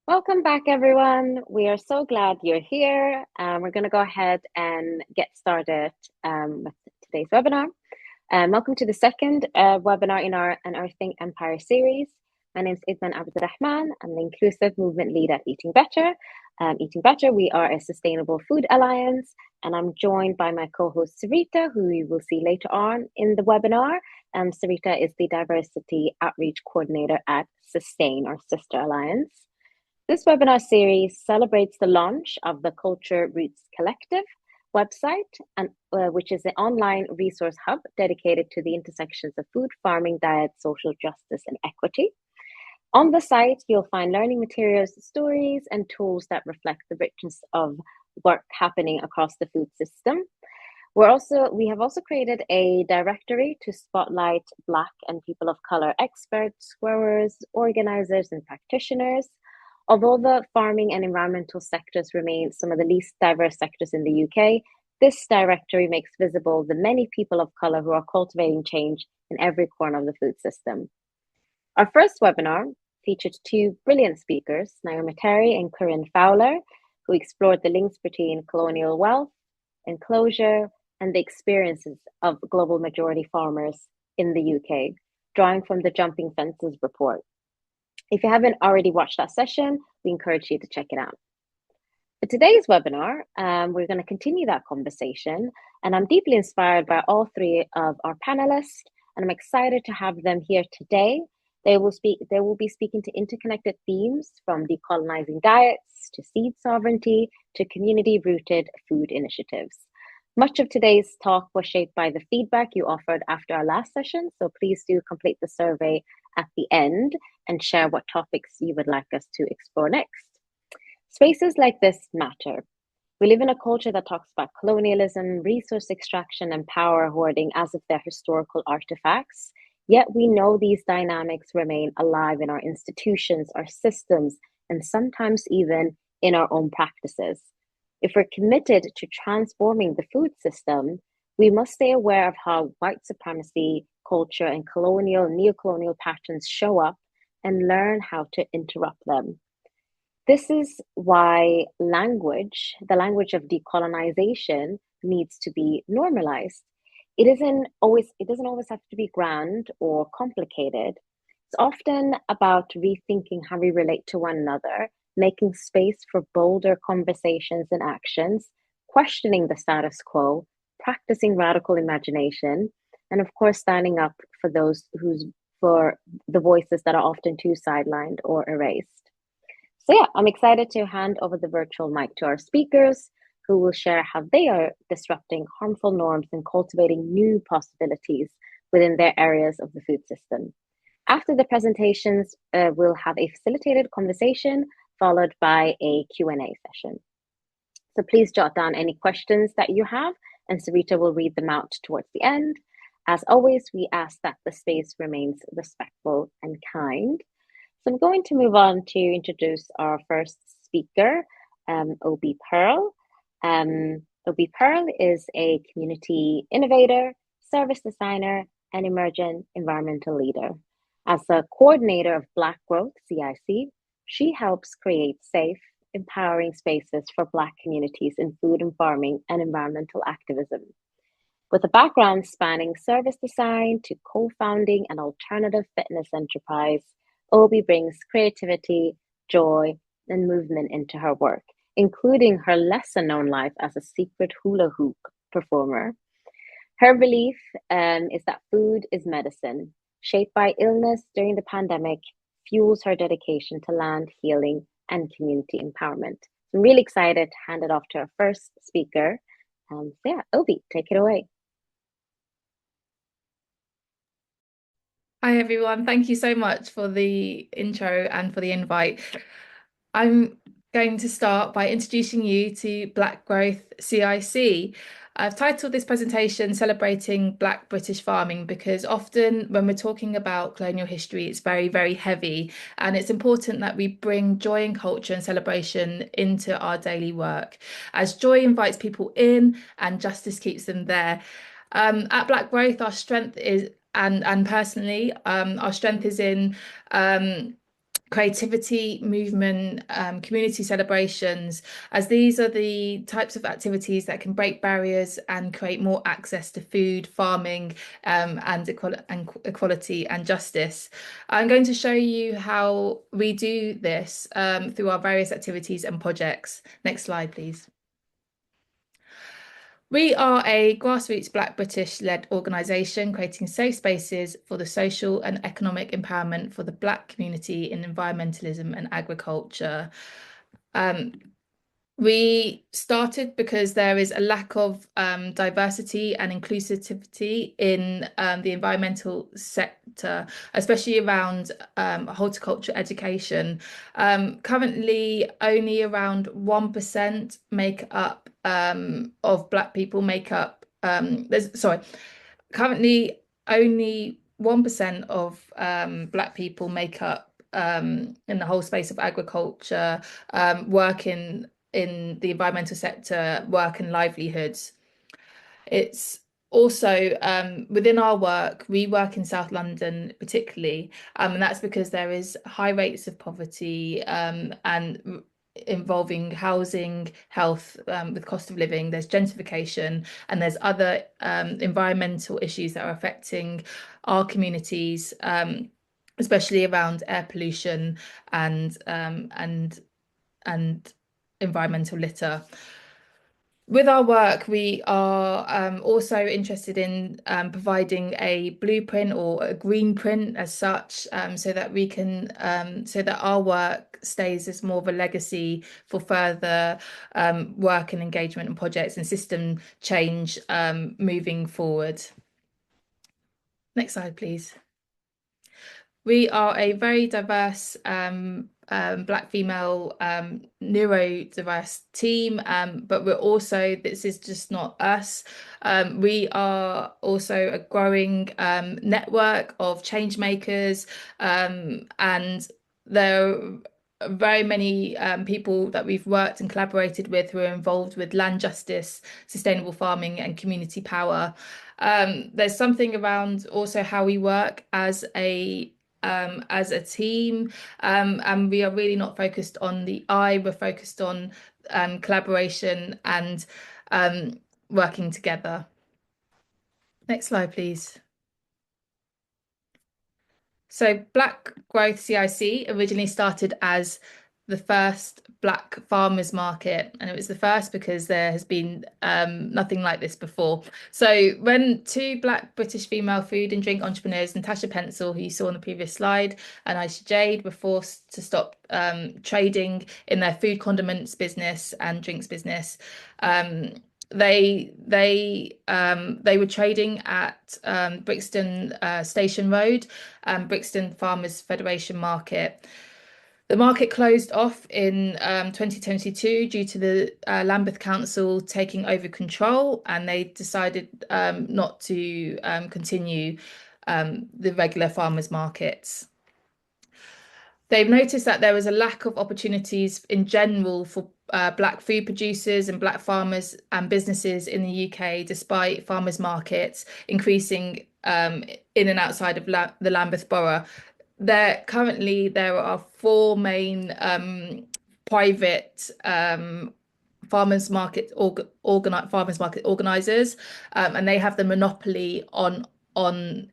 Welcome back, everyone. We are so glad you're here. We're going to go ahead and get started with today's webinar. Welcome to the second webinar in our Unearthing Empire series. My name is Idman Abdurrahman. I'm the Inclusive Movement Lead at Eating Better. Eating Better, we are a sustainable food alliance, and I'm joined by my co-host Sarita, who you will see later on in the webinar. Sarita is the Diversity Outreach Coordinator at Sustain, our sister alliance. This webinar series celebrates the launch of the Culture Roots Collective website, which is an online resource hub dedicated to the intersections of food, farming, diet, social justice, and equity. On the site, you'll find learning materials, stories, and tools that reflect the richness of work happening across the food system. We have also created a directory to spotlight Black and people of color experts, growers, organizers, and practitioners. Although the farming and environmental sectors remain some of the least diverse sectors in the UK, this directory makes visible the many people of color who are cultivating change in every corner of the food system. Our first webinar featured two brilliant speakers, Naomi Terry and Corinne Fowler, who explored the links between colonial wealth, enclosure, and the experiences of global majority farmers in the UK, drawing from the Jumping Fences report. If you haven't already watched that session, we encourage you to check it out. For today's webinar, we're going to continue that conversation, and I'm deeply inspired by all three of our panelists, and I'm excited to have them here today. They will be speaking to interconnected themes from decolonizing diets to seed sovereignty to community-rooted food initiatives. Much of today's talk was shaped by the feedback you offered after our last session, so please do complete the survey at the end and share what topics you would like us to explore next. Spaces like this matter. We live in a culture that talks about colonialism, resource extraction, and power hoarding as if they're historical artifacts. Yet we know these dynamics remain alive in our institutions, our systems, and sometimes even in our own practices. If we're committed to transforming the food system, we must stay aware of how white supremacy, culture, and neocolonial patterns show up and learn how to interrupt them. This is why the language of decolonization, needs to be normalized. It doesn't always have to be grand or complicated. It's often about rethinking how we relate to one another, making space for bolder conversations and actions, questioning the status quo, practicing radical imagination, and of course, standing up for for the voices that are often too sidelined or erased. So yeah, I'm excited to hand over the virtual mic to our speakers, who will share how they are disrupting harmful norms and cultivating new possibilities within their areas of the food system. After the presentations, we'll have a facilitated conversation followed by a Q&A session. So please jot down any questions that you have, and Sarita will read them out towards the end. As always, we ask that the space remains respectful and kind. So I'm going to move on to introduce our first speaker, Obi Pearl. Obi Pearl is a community innovator, service designer, and emergent environmental leader. As the coordinator of Black Growth CIC, she helps create safe, empowering spaces for Black communities in food and farming and environmental activism. With a background spanning service design to co-founding an alternative fitness enterprise, Obi brings creativity, joy, and movement into her work, including her lesser-known life as a secret hula hoop performer. Her belief is that food is medicine, shaped by illness during the pandemic, fuels her dedication to land healing and community empowerment. I'm really excited to hand it off to our first speaker. So yeah, Obi, take it away. Hi everyone, thank you so much for the intro and for the invite. I'm going to start by introducing you to Black Growth CIC. I've titled this presentation Celebrating Black British Farming because often when we're talking about colonial history, it's very, very heavy, and it's important that we bring joy and culture and celebration into our daily work, as joy invites people in and justice keeps them there. At Black Growth, our strength is and personally, our strength is in creativity, movement, community celebrations, as these are the types of activities that can break barriers and create more access to food, farming, and equality and justice. I'm going to show you how we do this through our various activities and projects. Next slide, please. We are a grassroots Black British led organisation creating safe spaces for the social and economic empowerment for the Black community in environmentalism and agriculture. Um, we started because there is a lack of diversity and inclusivity in the environmental sector, especially around horticulture education. Currently, only around 1% make up of Black people make up. Currently only 1% of Black people make up in the whole space of agriculture, work in the environmental sector, work and livelihoods. It's also within our work, we work in South London particularly, and that's because there is high rates of poverty and involving housing, health, with cost of living. There's gentrification, and there's other environmental issues that are affecting our communities, especially around air pollution and and environmental litter. With our work, we are also interested in providing a blueprint or a green print as such, so that we can so that our work stays as more of a legacy for further work and engagement and projects and system change moving forward. Next slide, please. We are a very diverse Black female neurodiverse team, but we're also, this is just not us. We are also a growing network of change makers, and there are very many people that we've worked and collaborated with who are involved with land justice, sustainable farming, and community power. There's something around also how we work as a team, and we are really not focused on the I, we're focused on collaboration and working together. Next slide, please. So Black Growth CIC originally started as the first Black farmers market, and it was the first because there has been nothing like this before. So when two Black British female food and drink entrepreneurs, Natasha Pencil, who you saw on the previous slide, and Aisha Jade, were forced to stop trading in their food condiments business and drinks business, they were trading at Brixton Station Road, Brixton Farmers Federation Market. The market closed off in 2022 due to the Lambeth Council taking over control, and they decided not to continue the regular farmers markets. They've noticed that there was a lack of opportunities in general for Black food producers and Black farmers and businesses in the UK, despite farmers markets increasing in and outside of the Lambeth Borough. There are four main private farmers market organizers, and they have the monopoly on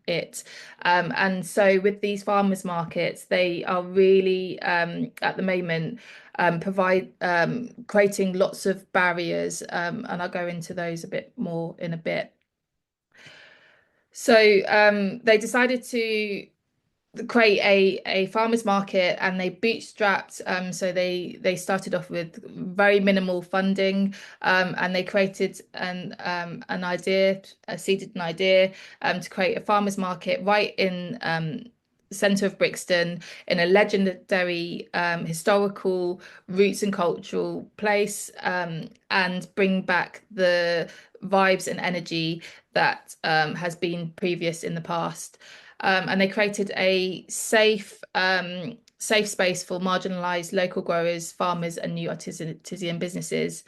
it. And so with these farmers markets, they are really at the moment creating lots of barriers, and I'll go into those a bit more in a bit. So they decided to create a farmers market, and they bootstrapped, so they started off with very minimal funding, and they created seeded an idea to create a farmers market right in centre of Brixton, in a legendary historical roots and cultural place, and bring back the vibes and energy that has been previous in the past. And they created a safe space for marginalised local growers, farmers, and new artisan businesses.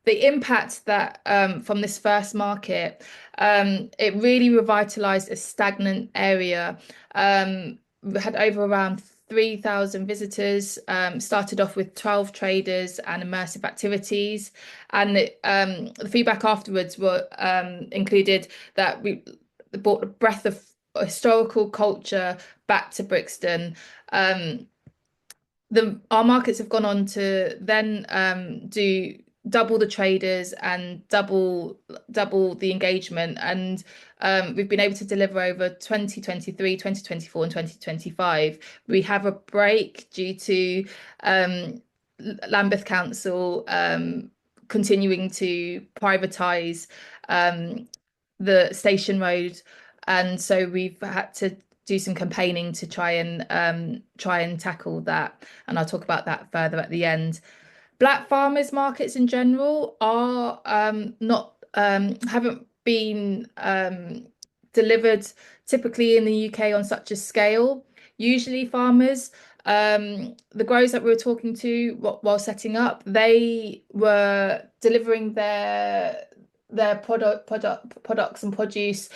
The impact that from this first market, it really revitalised a stagnant area. We had over around 3,000 visitors. Started off with 12 traders and immersive activities, and the feedback afterwards were included that we brought the breadth of historical culture back to Brixton. Um, our markets have gone on to then do double the traders and double the engagement, and we've been able to deliver over 2023, 2024, and 2025. We have a break due to Lambeth Council continuing to privatise the station road, and so we've had to do some campaigning to try and tackle that, and I'll talk about that further at the end. Black farmers markets in general are not haven't been delivered typically in the UK on such a scale. Usually farmers, the growers that we were talking to while setting up, they were delivering their products and produce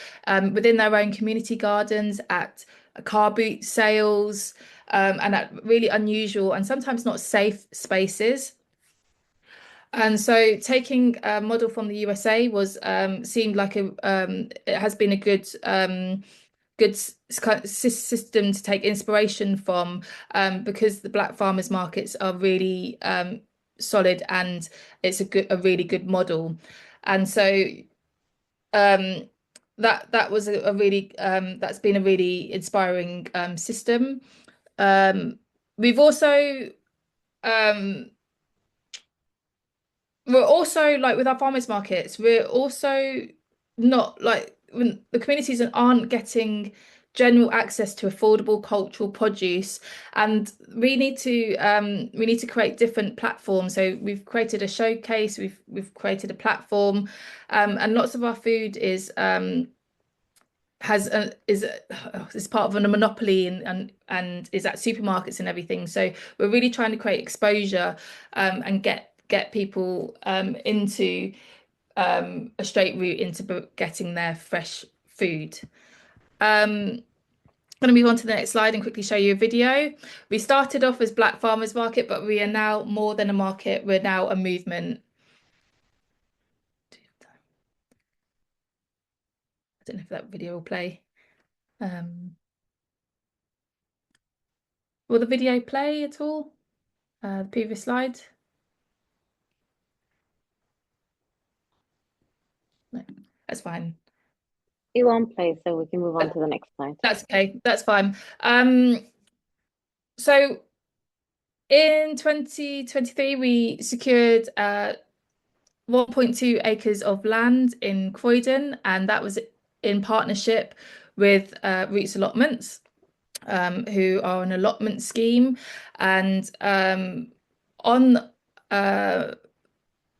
within their own community gardens at car boot sales, and at really unusual and sometimes not safe spaces. And so taking a model from the USA was seemed like it has been a good system to take inspiration from, because the black farmers markets are really solid, and it's a really good model. And so um, that was a really that's been a really inspiring system. We've also um, we're also like with our farmers markets, we're also not like when the communities aren't getting general access to affordable cultural produce, and we need to create different platforms. So we've created a showcase, we've created a platform, and lots of our food is part of a monopoly, and is at supermarkets and everything. So we're really trying to create exposure, and get people into a straight route into getting their fresh food. I'm going to move on to the next slide and quickly show you a video. We started off as Black Farmers Market, but we are now more than a market. We're now a movement. I don't know if that video will play. Um, will the video play at all? The previous slide? No, that's fine. It won't play, so we can move on to the next slide. That's okay. That's fine. So in 2023, we secured 1.2 acres of land in Croydon, and that was in partnership with Roots Allotments, who are an allotment scheme. And on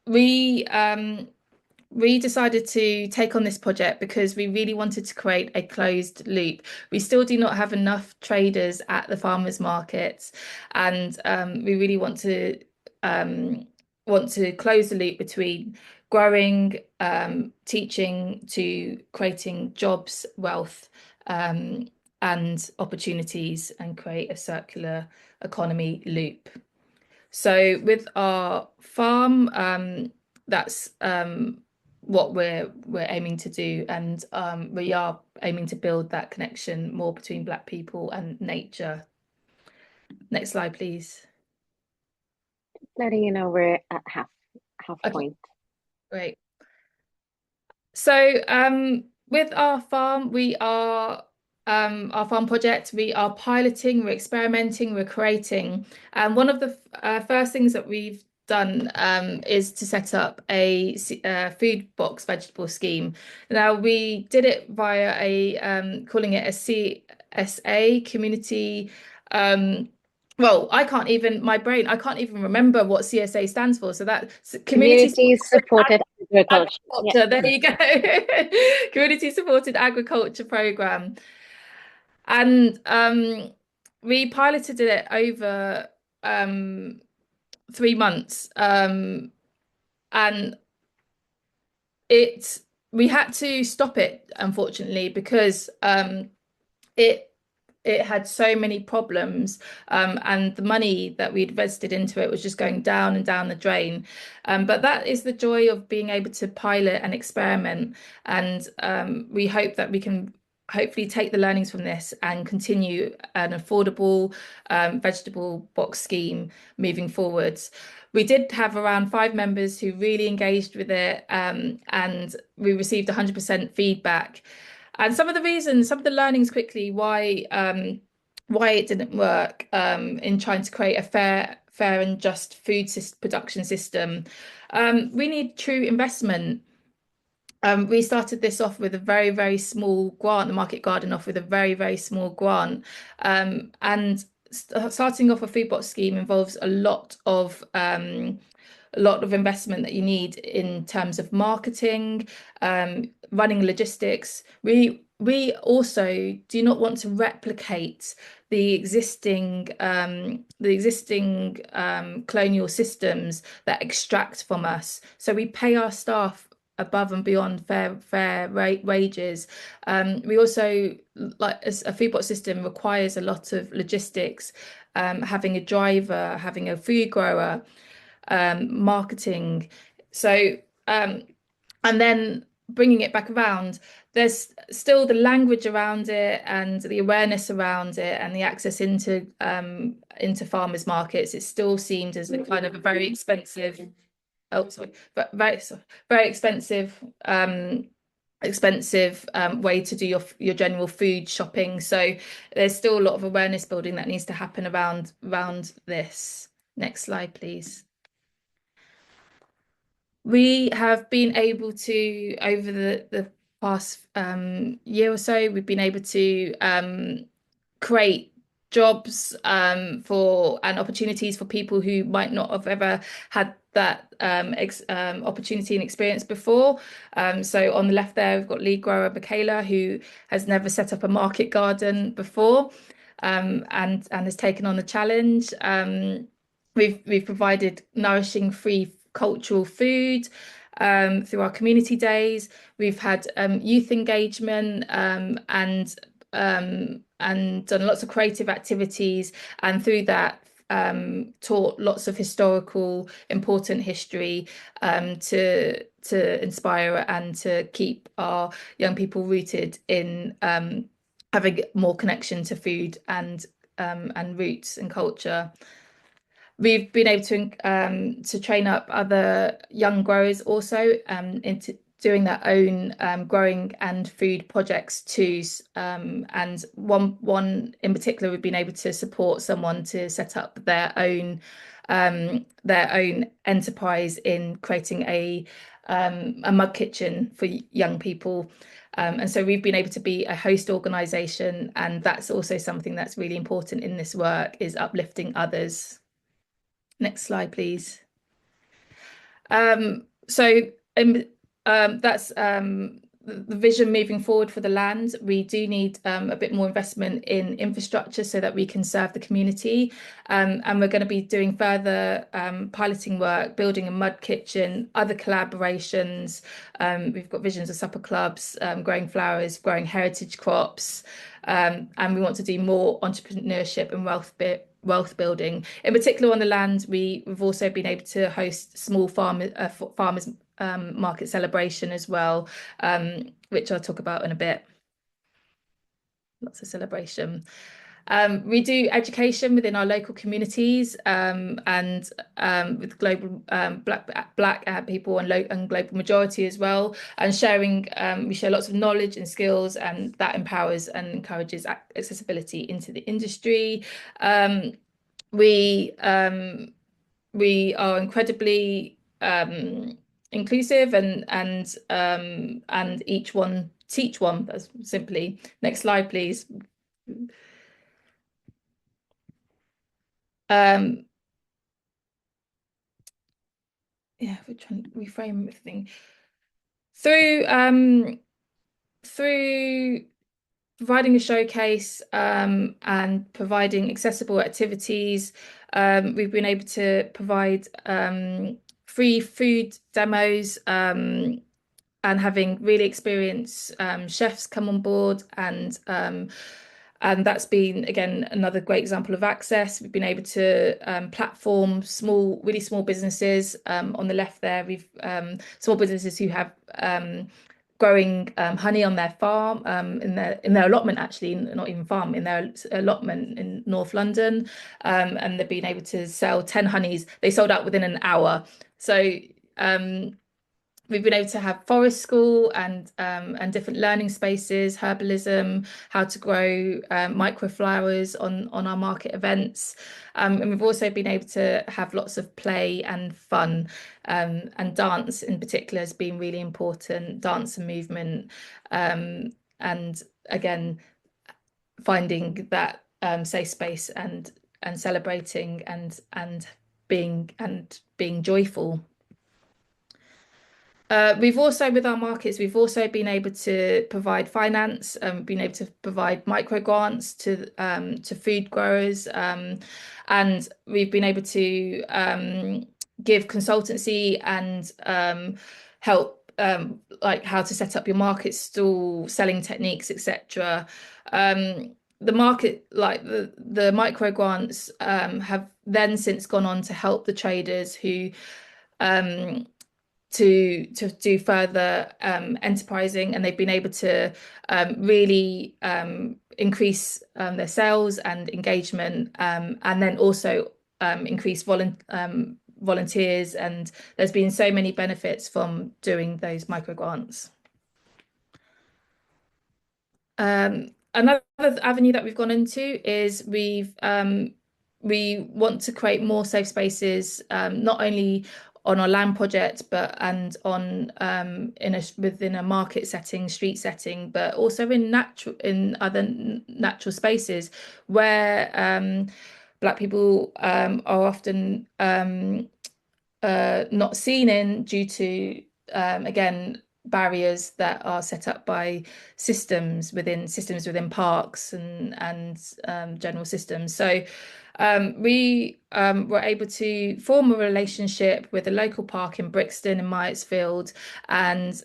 we we decided to take on this project because we really wanted to create a closed loop. We still do not have enough traders at the farmers markets, and we really want to close the loop between growing, teaching to creating jobs, wealth, and opportunities, and create a circular economy loop. So with our farm, that's what we're aiming to do, and we are aiming to build that connection more between Black people and nature. Next slide, please. Letting you know we're at half Okay, point. great. So with our farm, we are our farm project, we are piloting, we're experimenting, we're creating. And one of the first things that we've done is to set up a food box vegetable scheme. Now we did it via a calling it a CSA community. Well, I can't even I can't even remember what CSA stands for. So that community Community supported agriculture. Yeah. agriculture. There you go. Community supported agriculture program. And we piloted it over 3 months. And we had to stop it, unfortunately, because it it had so many problems, and the money that we'd invested into it was just going down and down the drain. But that is the joy of being able to pilot and experiment, and we hope that we can hopefully take the learnings from this and continue an affordable vegetable box scheme moving forwards. We did have around 5 members who really engaged with it, and we received 100% feedback. And some of the reasons, some of the learnings quickly why it didn't work in trying to create a fair and just production system. We need true investment. We started this off with a very, very small grant, the market garden off with a very, very small grant. And starting off a food box scheme involves a lot of investment that you need in terms of marketing, running logistics. We also do not want to replicate the existing colonial systems that extract from us. So we pay our staff above and beyond fair wages. We also, like, as a food bot system requires a lot of logistics, having a driver, having a food grower, marketing. So, and then bringing it back around, there's still the language around it and the awareness around it and the access into farmers markets. It still seemed as a kind of a very expensive, oh sorry, but very expensive way to do your general food shopping. So there's still a lot of awareness building that needs to happen around this. Next slide, please. We have been able to, over the past year or so, we've been able to create jobs for and opportunities for people who might not have ever had that opportunity and experience before. So on the left there, we've got lead grower Michaela, who has never set up a market garden before, and has taken on the challenge. We've provided nourishing free cultural food through our community days. We've had youth engagement, and done lots of creative activities, and through that taught lots of historical important history, to inspire and to keep our young people rooted in having more connection to food and roots and culture. We've been able to train up other young growers also into doing their own growing and food projects too. And one in particular, we've been able to support someone to set up their own enterprise in creating a mud kitchen for young people. And so we've been able to be a host organization, and that's also something that's really important in this work, is uplifting others. Next slide, please. So that's the vision moving forward for the land. We do need a bit more investment in infrastructure so that we can serve the community. And we're going to be doing further piloting work, building a mud kitchen, other collaborations. We've got visions of supper clubs, growing flowers, growing heritage crops. And we want to do more entrepreneurship and wealth building. In particular, on the land, we've also been able to host small farmers market celebration as well, which I'll talk about in a bit. Lots of celebration. We do education within our local communities, and with global black people and global majority as well, and sharing. We share lots of knowledge and skills, and that empowers and encourages accessibility into the industry. We are incredibly inclusive, and each one teach one. That's simply. Next slide, please. Yeah, we're trying to reframe everything through providing a showcase, and providing accessible activities. We've been able to provide free food demos, and having really experienced chefs come on board, and And that's been, again, another great example of access. We've been able to platform really small businesses. On the left there, we've small businesses who have growing honey on their farm, in their allotment, actually, not even farm, in their allotment in North London. And they've been able to sell 10 honeys. They sold out within an hour. So um, we've been able to have forest school and different learning spaces, herbalism, how to grow microflowers on our market events. And we've also been able to have lots of play and fun, and dance in particular has been really important, dance and movement. And again, finding that safe space and celebrating and being joyful. We've also, with our markets, we've also been able to provide finance, been able to provide micro grants to food growers, and we've been able to give consultancy and help, like how to set up your market stall, selling techniques, etc. The market, like the micro grants, have then since gone on to help the traders who um, to do further enterprising, and they've been able to really increase their sales and engagement, and then also increase volunteers. And there's been so many benefits from doing those micro grants. Another avenue that we've gone into is we want to create more safe spaces, not only on our land project, but and on within a market setting, street setting, but also in other natural spaces where Black people are often not seen in, due to again, barriers that are set up by systems within parks and general systems. So we were able to form a relationship with a local park in Brixton in Myersfield, and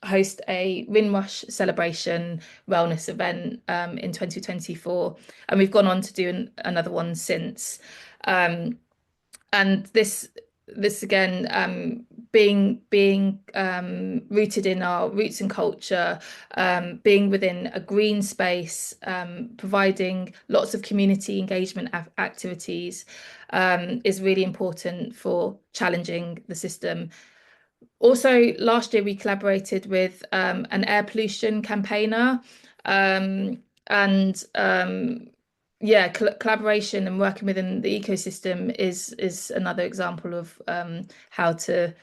host a Windrush celebration wellness event in 2024, and we've gone on to do another one since. And this again, being rooted in our roots and culture, being within a green space, providing lots of community engagement activities, is really important for challenging the system. Also, last year we collaborated with an air pollution campaigner, and yeah, collaboration and working within the ecosystem is another example of how to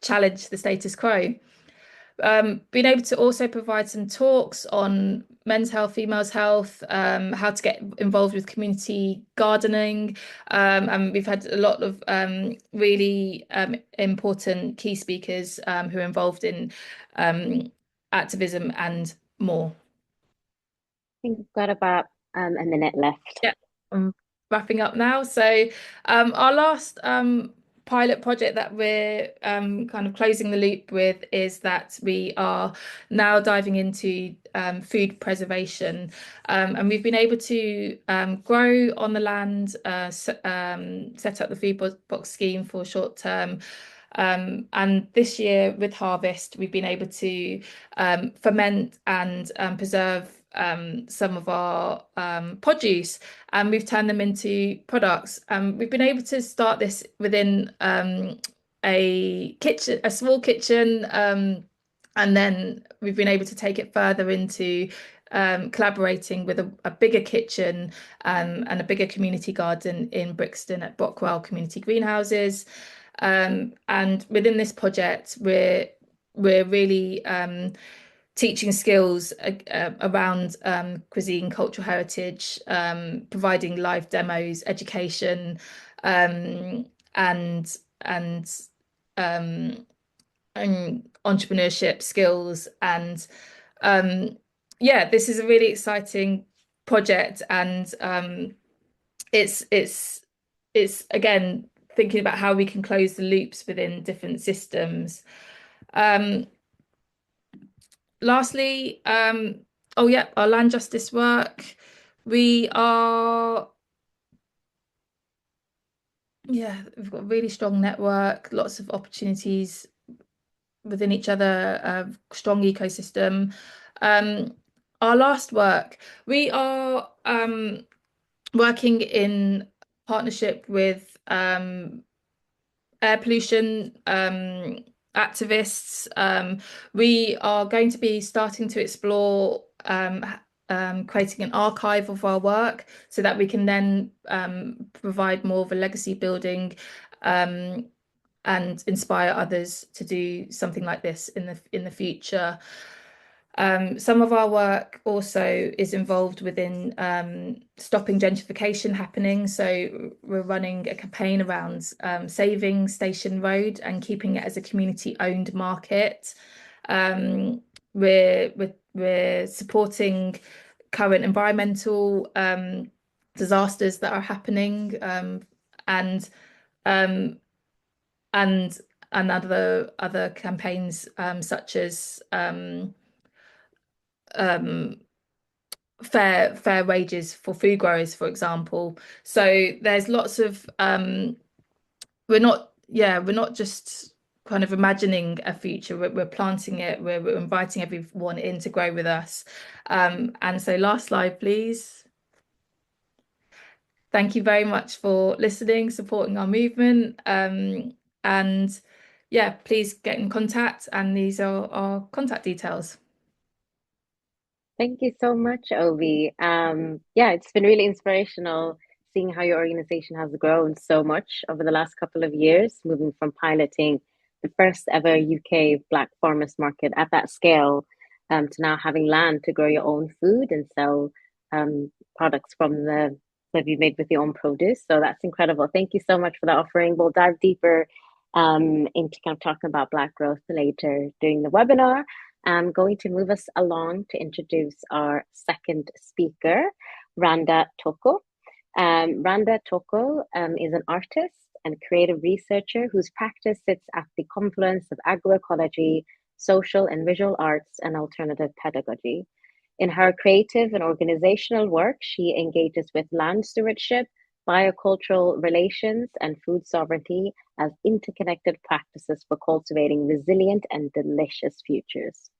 challenge the status quo. Being able to also provide some talks on men's health, females' health, how to get involved with community gardening. And we've had a lot of really important key speakers who are involved in activism and more. I think we've got about a minute left. Yeah, I'm wrapping up now. So, our last pilot project that we're kind of closing the loop with is that we are now diving into food preservation, and we've been able to grow on the land, set up the food box scheme for short term. And this year with harvest, we've been able to ferment and preserve some of our produce, and we've turned them into products. We've been able to start this within a small kitchen, and then we've been able to take it further into collaborating with a bigger kitchen, and a bigger community garden in Brixton at Brockwell Community Greenhouses. And within this project, we're really teaching skills around cuisine, cultural heritage, providing live demos, education, and and um, and entrepreneurship skills. And yeah, this is a really exciting project, and it's again thinking about how we can close the loops within different systems. Lastly, Oh yeah, our land justice work. We are, yeah, we've got a really strong network, lots of opportunities within each other, strong ecosystem. Um, our last work, we are working in partnership with air pollution activists. We are going to be starting to explore creating an archive of our work so that we can then provide more of a legacy building um, and inspire others to do something like this in the future. Some of our work also is involved within stopping gentrification happening. So we're running a campaign around saving Station Road and keeping it as a community-owned market. Um, we're supporting current environmental disasters that are happening and um, and and other campaigns such as um, fair wages for food growers, for example. So there's lots of we're not just kind of imagining a future. We're planting it. We're inviting everyone in to grow with us. And so last slide, please. Thank you very much for listening, supporting our movement. And yeah, please get in contact. And these are our contact details. Thank you so much, Ovi. Yeah, it's been really inspirational seeing how your organization has grown so much over the last couple of years, moving from piloting the first ever UK Black farmers market at that scale, to now having land to grow your own food and sell products from the that you made with your own produce. So that's incredible. Thank you so much for that offering. We'll dive deeper into kind of talking about Black growth later during the webinar. I'm going to move us along to introduce our second speaker, Randa Toko. Randa Toko is an artist and creative researcher whose practice sits at the confluence of agroecology, social and visual arts, and alternative pedagogy. In her creative and organizational work, she engages with land stewardship, biocultural relations, and food sovereignty as interconnected practices for cultivating resilient and delicious futures.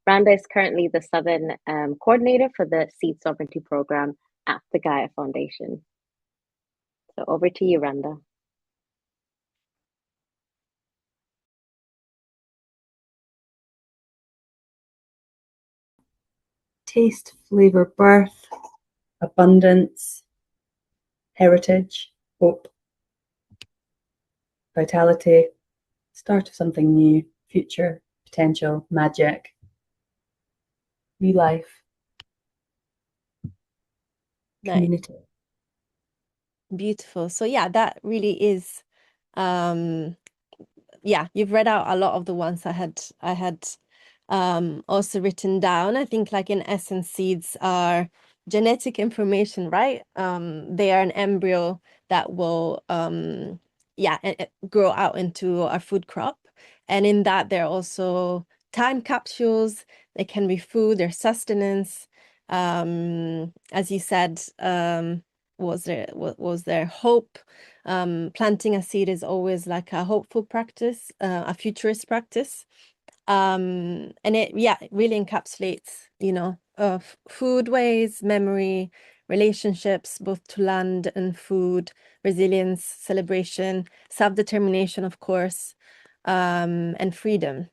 Randa is currently the Southern coordinator for the Seed Sovereignty Program at the Gaia Foundation. So over to you, Randa. Taste, flavor, birth, abundance, heritage, hope, vitality, start of something new, future, potential, magic, new life, Nice. community. Beautiful. So yeah, that really is yeah, you've read out a lot of the ones I had also written down. I think like in essence, seeds are genetic information, right? They are an embryo that will yeah, grow out into our food crop. And in that, they're also time capsules. They can be food, they're sustenance. As you said, was there hope? Planting a seed is always like a hopeful practice, a futurist practice. And it, yeah, it really encapsulates, you know, food ways, memory, relationships, both to land and food, resilience, celebration, self-determination, of course, and freedom.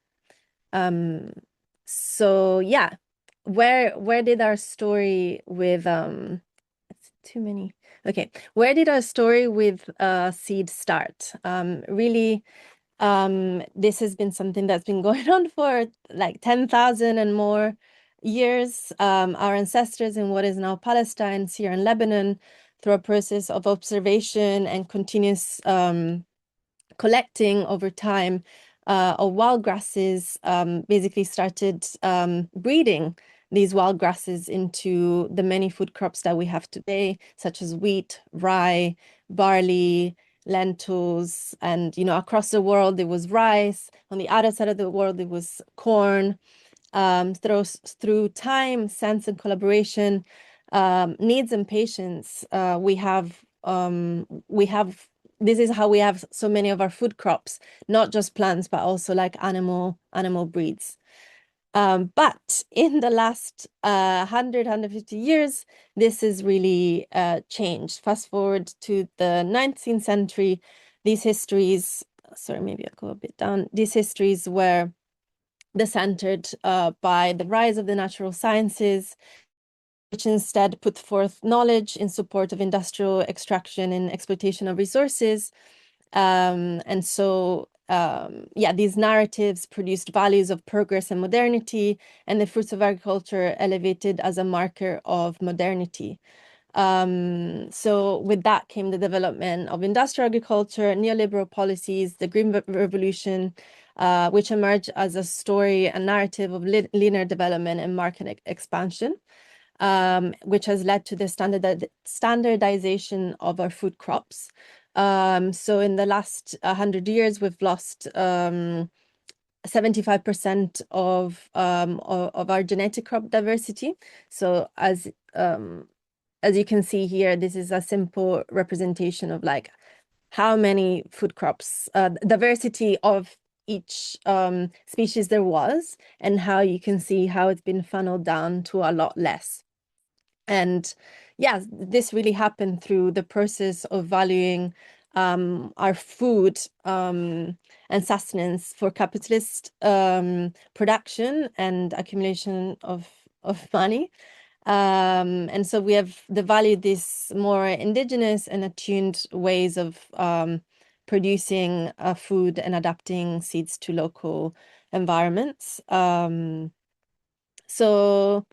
So yeah, where did our story with it's too many. Okay, where did our story with seed start? Really, this has been something that's been going on for like 10,000 and more years. Our ancestors in what is now Palestine, Syria, and Lebanon, through a process of observation and continuous collecting over time of wild grasses, basically started breeding these wild grasses into the many food crops that we have today, such as wheat, rye, barley, lentils, and you know, across the world there was rice. On the other side of the world there was corn. through time, sense, and collaboration, needs and patience, we have this is how we have so many of our food crops, not just plants, but also like animal breeds. But in the last 150 years, this has really changed. Fast forward to the 19th century, these histories, sorry, maybe I'll go a bit down. These histories were centered by the rise of the natural sciences, which instead put forth knowledge in support of industrial extraction and exploitation of resources. And so, yeah, these narratives produced values of progress and modernity, and the fruits of agriculture elevated as a marker of modernity. So with that came the development of industrial agriculture, neoliberal policies, the Green Revolution, which emerged as a story and narrative of linear development and market expansion, which has led to the standardization of our food crops. So in the last 100 years, we've lost 75% of our genetic crop diversity. So as you can see here, this is a simple representation of like how many food crops, diversity of each species there was, and how you can see how it's been funneled down to a lot less. And yeah, this really happened through the process of valuing our food and sustenance for capitalist production and accumulation of money. And so we have devalued these more indigenous and attuned ways of producing food and adapting seeds to local environments. So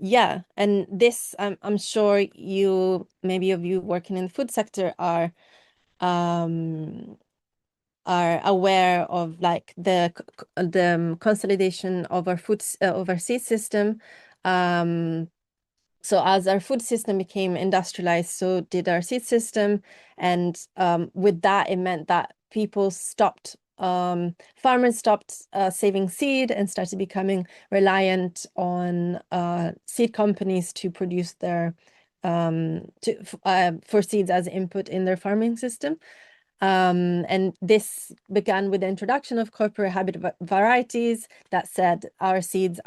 yeah, and this I'm sure maybe of you working in the food sector are aware of like the consolidation of our seed system. So as our food system became industrialized, so did our seed system. And with that, it meant that farmers stopped saving seed and started becoming reliant on seed companies to produce their for seeds as input in their farming system. And this began with the introduction of corporate hybrid varieties that said our seeds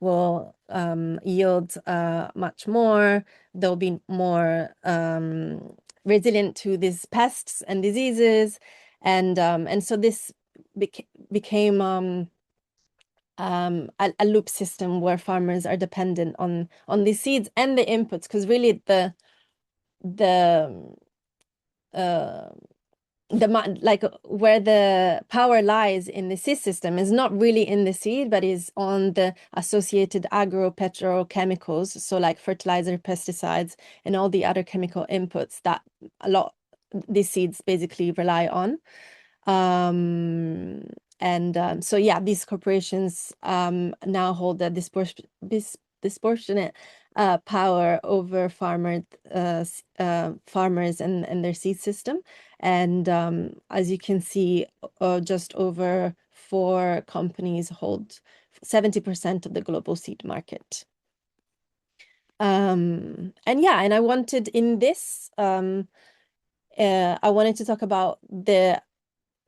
will yield much more. They'll be more resilient to these pests and diseases, and so this became a loop system where farmers are dependent on these seeds and the inputs, because really like where the power lies in the seed system is not really in the seed, but is on the associated agropetrochemicals, so like fertilizer, pesticides, and all the other chemical inputs that these seeds basically rely on. So yeah, these corporations now hold a disproportionate power over farmers and their seed system. And as you can see, just over 4 companies hold 70% of the global seed market. And yeah, and I wanted to talk about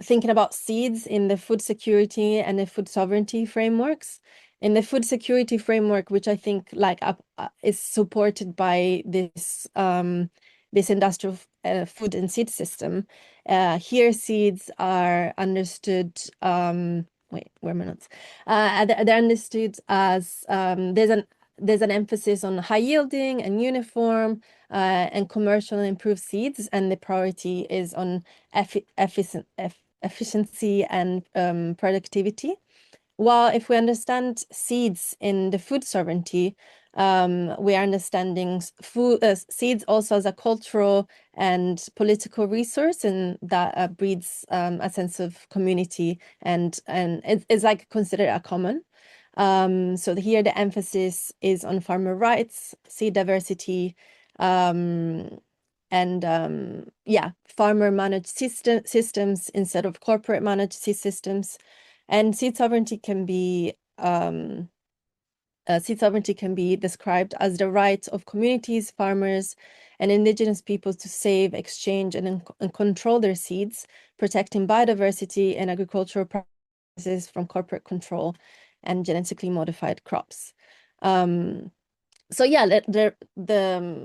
thinking about seeds in the food security and the food sovereignty frameworks. In the food security framework, which I think like is supported by this industrial food and seed system, here seeds are understood. Wait, where are my notes? They're understood as there's an emphasis on high yielding and uniform and commercial and improved seeds, and the priority is on efficiency and productivity. While if we understand seeds in the food sovereignty, we are understanding seeds also as a cultural and political resource, and that breeds a sense of community, and it's like considered a common. So here the emphasis is on farmer rights, seed diversity, and yeah, farmer managed systems instead of corporate managed seed systems. And seed sovereignty can be seed sovereignty can be described as the right of communities, farmers, and indigenous peoples to save, exchange, and control their seeds, protecting biodiversity and agricultural practices from corporate control and genetically modified crops. So yeah, the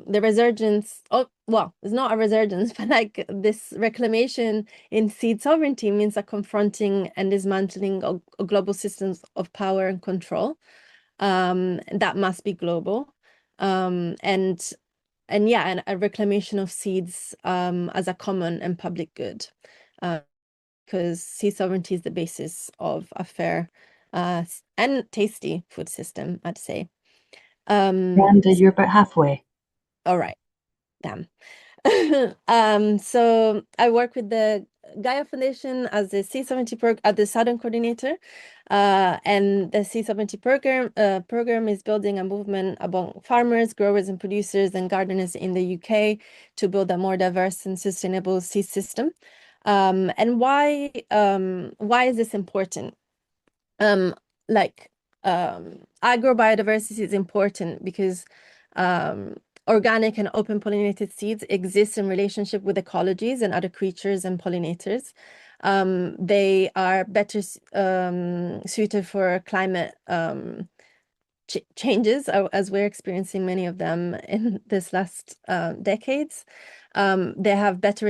resurgence of, well, it's not a resurgence, but like this reclamation in seed sovereignty means a confronting and dismantling of global systems of power and control that must be global. And yeah, and a reclamation of seeds as a common and public good. Because seed sovereignty is the basis of a fair and tasty food system, I'd say. Randa, you're about halfway. All right, damn. So I work with the Gaia Foundation as the C70 at the Southern Coordinator, and the C70 program is building a movement among farmers, growers, and producers and gardeners in the UK to build a more diverse and sustainable seed system. And why is this important? Agrobiodiversity is important because organic and open pollinated seeds exist in relationship with ecologies and other creatures and pollinators. They are better suited for climate changes as we're experiencing many of them in this last decades. They have better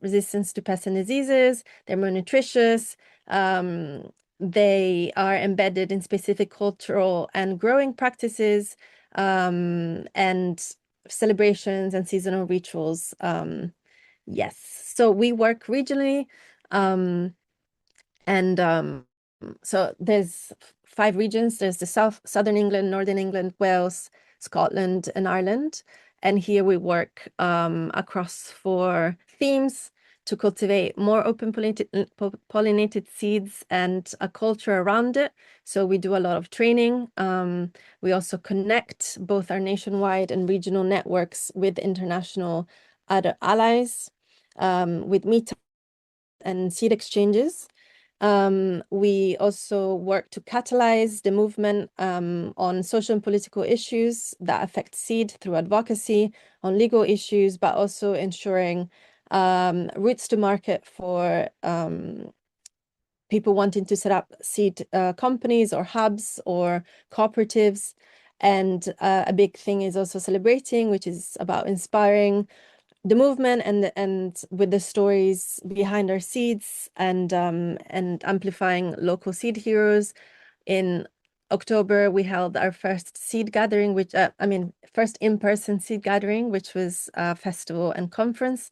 resistance to pests and diseases. They're more nutritious. They are embedded in specific cultural and growing practices and celebrations and seasonal rituals. Yes, so we work regionally, so there's 5 regions. There's the Southern England, Northern England, Wales, Scotland, and Ireland. And here we work across 4 themes to cultivate more open pollinated seeds and a culture around it. So we do a lot of training. We also connect both our nationwide and regional networks with international other allies, with meetups and seed exchanges. We also work to catalyze the movement on social and political issues that affect seed through advocacy on legal issues, but also ensuring routes to market for people wanting to set up seed companies or hubs or cooperatives. And a big thing is also celebrating, which is about inspiring the movement and with the stories behind our seeds and amplifying local seed heroes. In October, we held our first seed gathering, first in-person seed gathering, which was a festival and conference,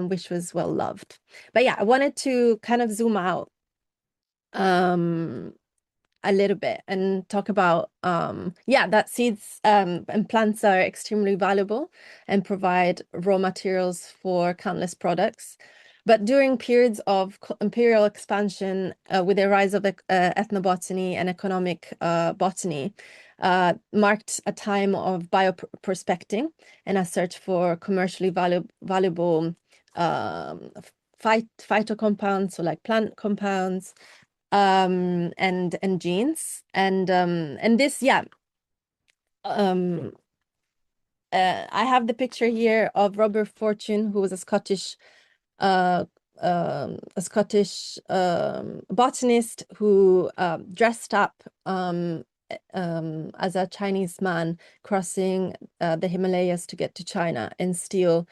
which was well loved. But yeah, I wanted to kind of zoom out a little bit and talk about that seeds and plants are extremely valuable and provide raw materials for countless products. But during periods of imperial expansion, with the rise of ethnobotany and economic botany, marked a time of bioprospecting and a search for commercially valuable phytocompounds, so like plant compounds, and genes, and this I have the picture here of Robert Fortune, who was a Scottish botanist who dressed up as a Chinese man crossing the Himalayas to get to China and steal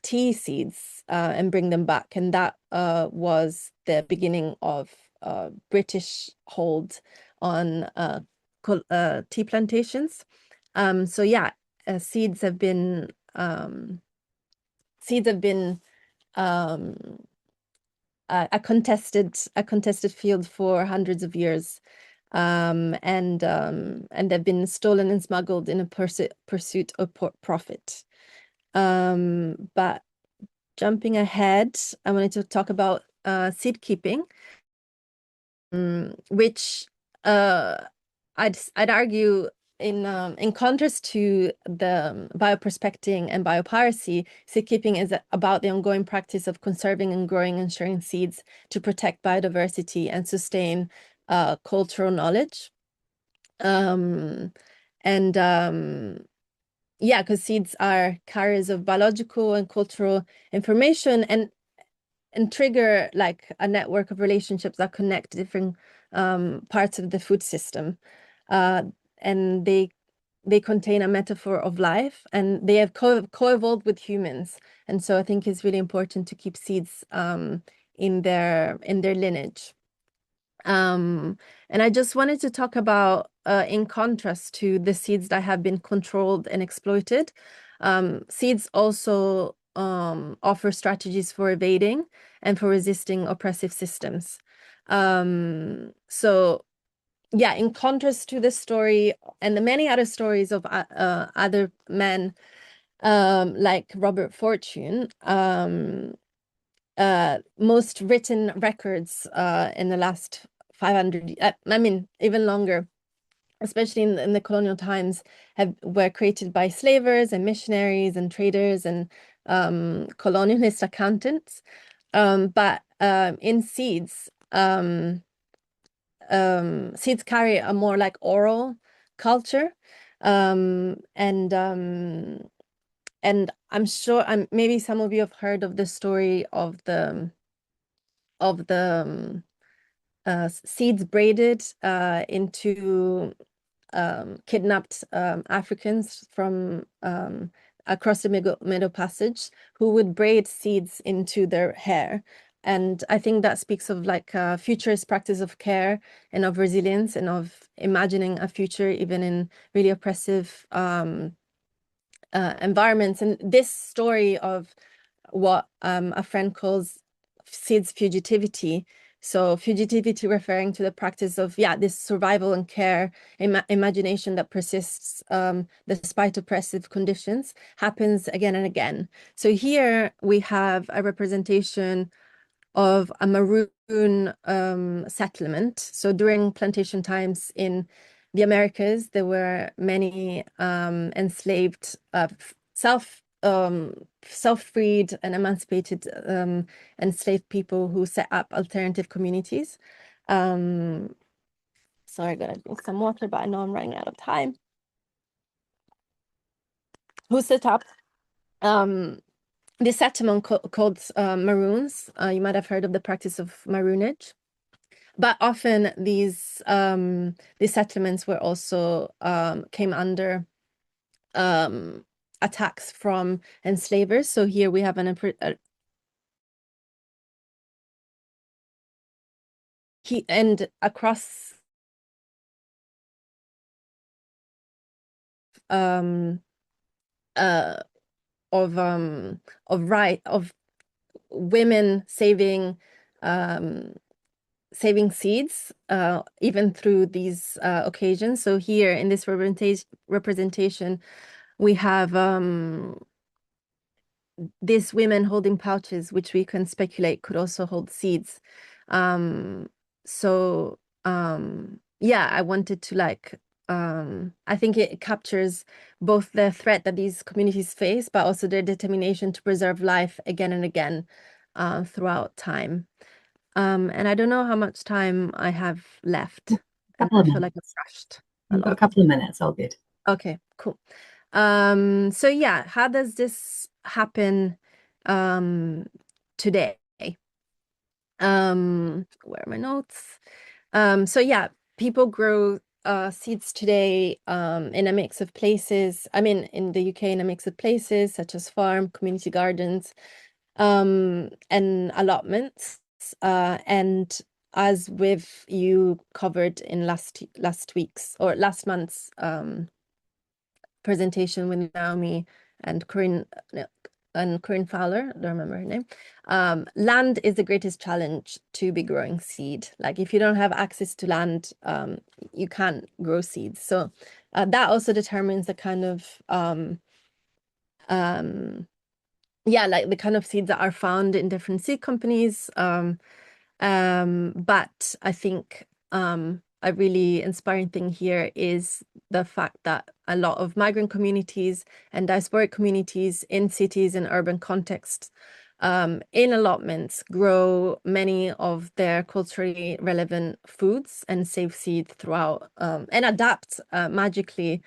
tea seeds and bring them back. And that was the beginning of British hold on tea plantations. So yeah, seeds have been a contested field for hundreds of years, and they've been stolen and smuggled in a pursuit of profit. But jumping ahead, I wanted to talk about seed keeping, which I'd argue in contrast to the bioprospecting and biopiracy, seed keeping is about the ongoing practice of conserving and growing and sharing seeds to protect biodiversity and sustain cultural knowledge. Um, and yeah, because seeds are carriers of biological and cultural information and trigger like a network of relationships that connect different parts of the food system. And they contain a metaphor of life, and they have co-evolved with humans. And so I think it's really important to keep seeds in their lineage. And I just wanted to talk about, in contrast to the seeds that have been controlled and exploited, seeds also offer strategies for evading and for resisting oppressive systems. So yeah, in contrast to this story and the many other stories of other men, like Robert Fortune, most written records in the last 500, I mean, even longer, especially in the colonial times, were created by slavers and missionaries and traders and colonialist accountants. But in seeds, seeds carry a more like oral culture, and I'm sure maybe some of you have heard of the story of the seeds braided into kidnapped Africans from across the Middle Passage, who would braid seeds into their hair. And I think that speaks of like a futurist practice of care and of resilience and of imagining a future even in really oppressive environments. And this story of what a friend calls seeds fugitivity. So fugitivity referring to the practice of, yeah, this survival and care imagination that persists despite oppressive conditions, happens again and again. So here we have a representation of a maroon settlement. So during plantation times in the Americas, there were many enslaved, self-freed and emancipated enslaved people who set up alternative communities. Sorry, I gotta drink some water, but I know I'm running out of time. Who set up this settlement called Maroons. You might have heard of the practice of maroonage. But often these settlements were also came under attacks from enslavers. So here we have and across of women saving seeds even through these occasions. So here in this representation, we have these women holding pouches, which we can speculate could also hold seeds. So yeah, I wanted to like I think it captures both the threat that these communities face, but also their determination to preserve life again and again throughout time. And I don't know how much time I have left, and I feel like I've rushed a You've got a lot. couple of minutes, all good. Okay, cool. So yeah, how does this happen today? Where are my notes? So yeah, people grow seeds today in a mix of places. I mean, in the UK, in a mix of places such as farm, community gardens, and allotments. And as you covered in last month's presentation with Naomi and Corinne Fowler, I don't remember her name. Land is the greatest challenge to be growing seed. Like if you don't have access to land, you can't grow seeds. So that also determines the kind of yeah, like the kind of seeds that are found in different seed companies. But I think a really inspiring thing here is the fact that a lot of migrant communities and diasporic communities in cities and urban contexts in allotments grow many of their culturally relevant foods and save seed throughout and adapt magically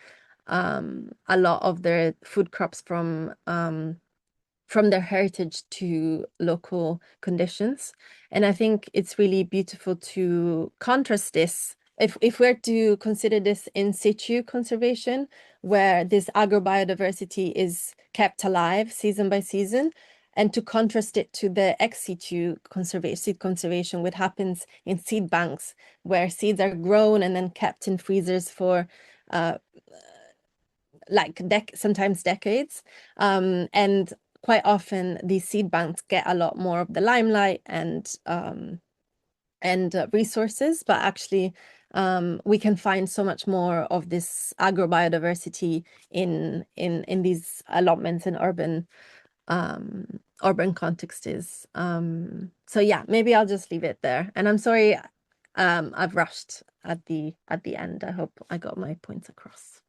a lot of their food crops from their heritage to local conditions. And I think it's really beautiful to contrast this. If we're to consider this in situ conservation, where this agrobiodiversity is kept alive season by season, and to contrast it to the ex situ conservation, seed conservation, which happens in seed banks, where seeds are grown and then kept in freezers for like sometimes decades. And quite often these seed banks get a lot more of the limelight and resources, but actually we can find so much more of this agrobiodiversity in these allotments in urban contexts. So yeah, maybe I'll just leave it there. And I'm sorry, I've rushed at the end. I hope I got my points across.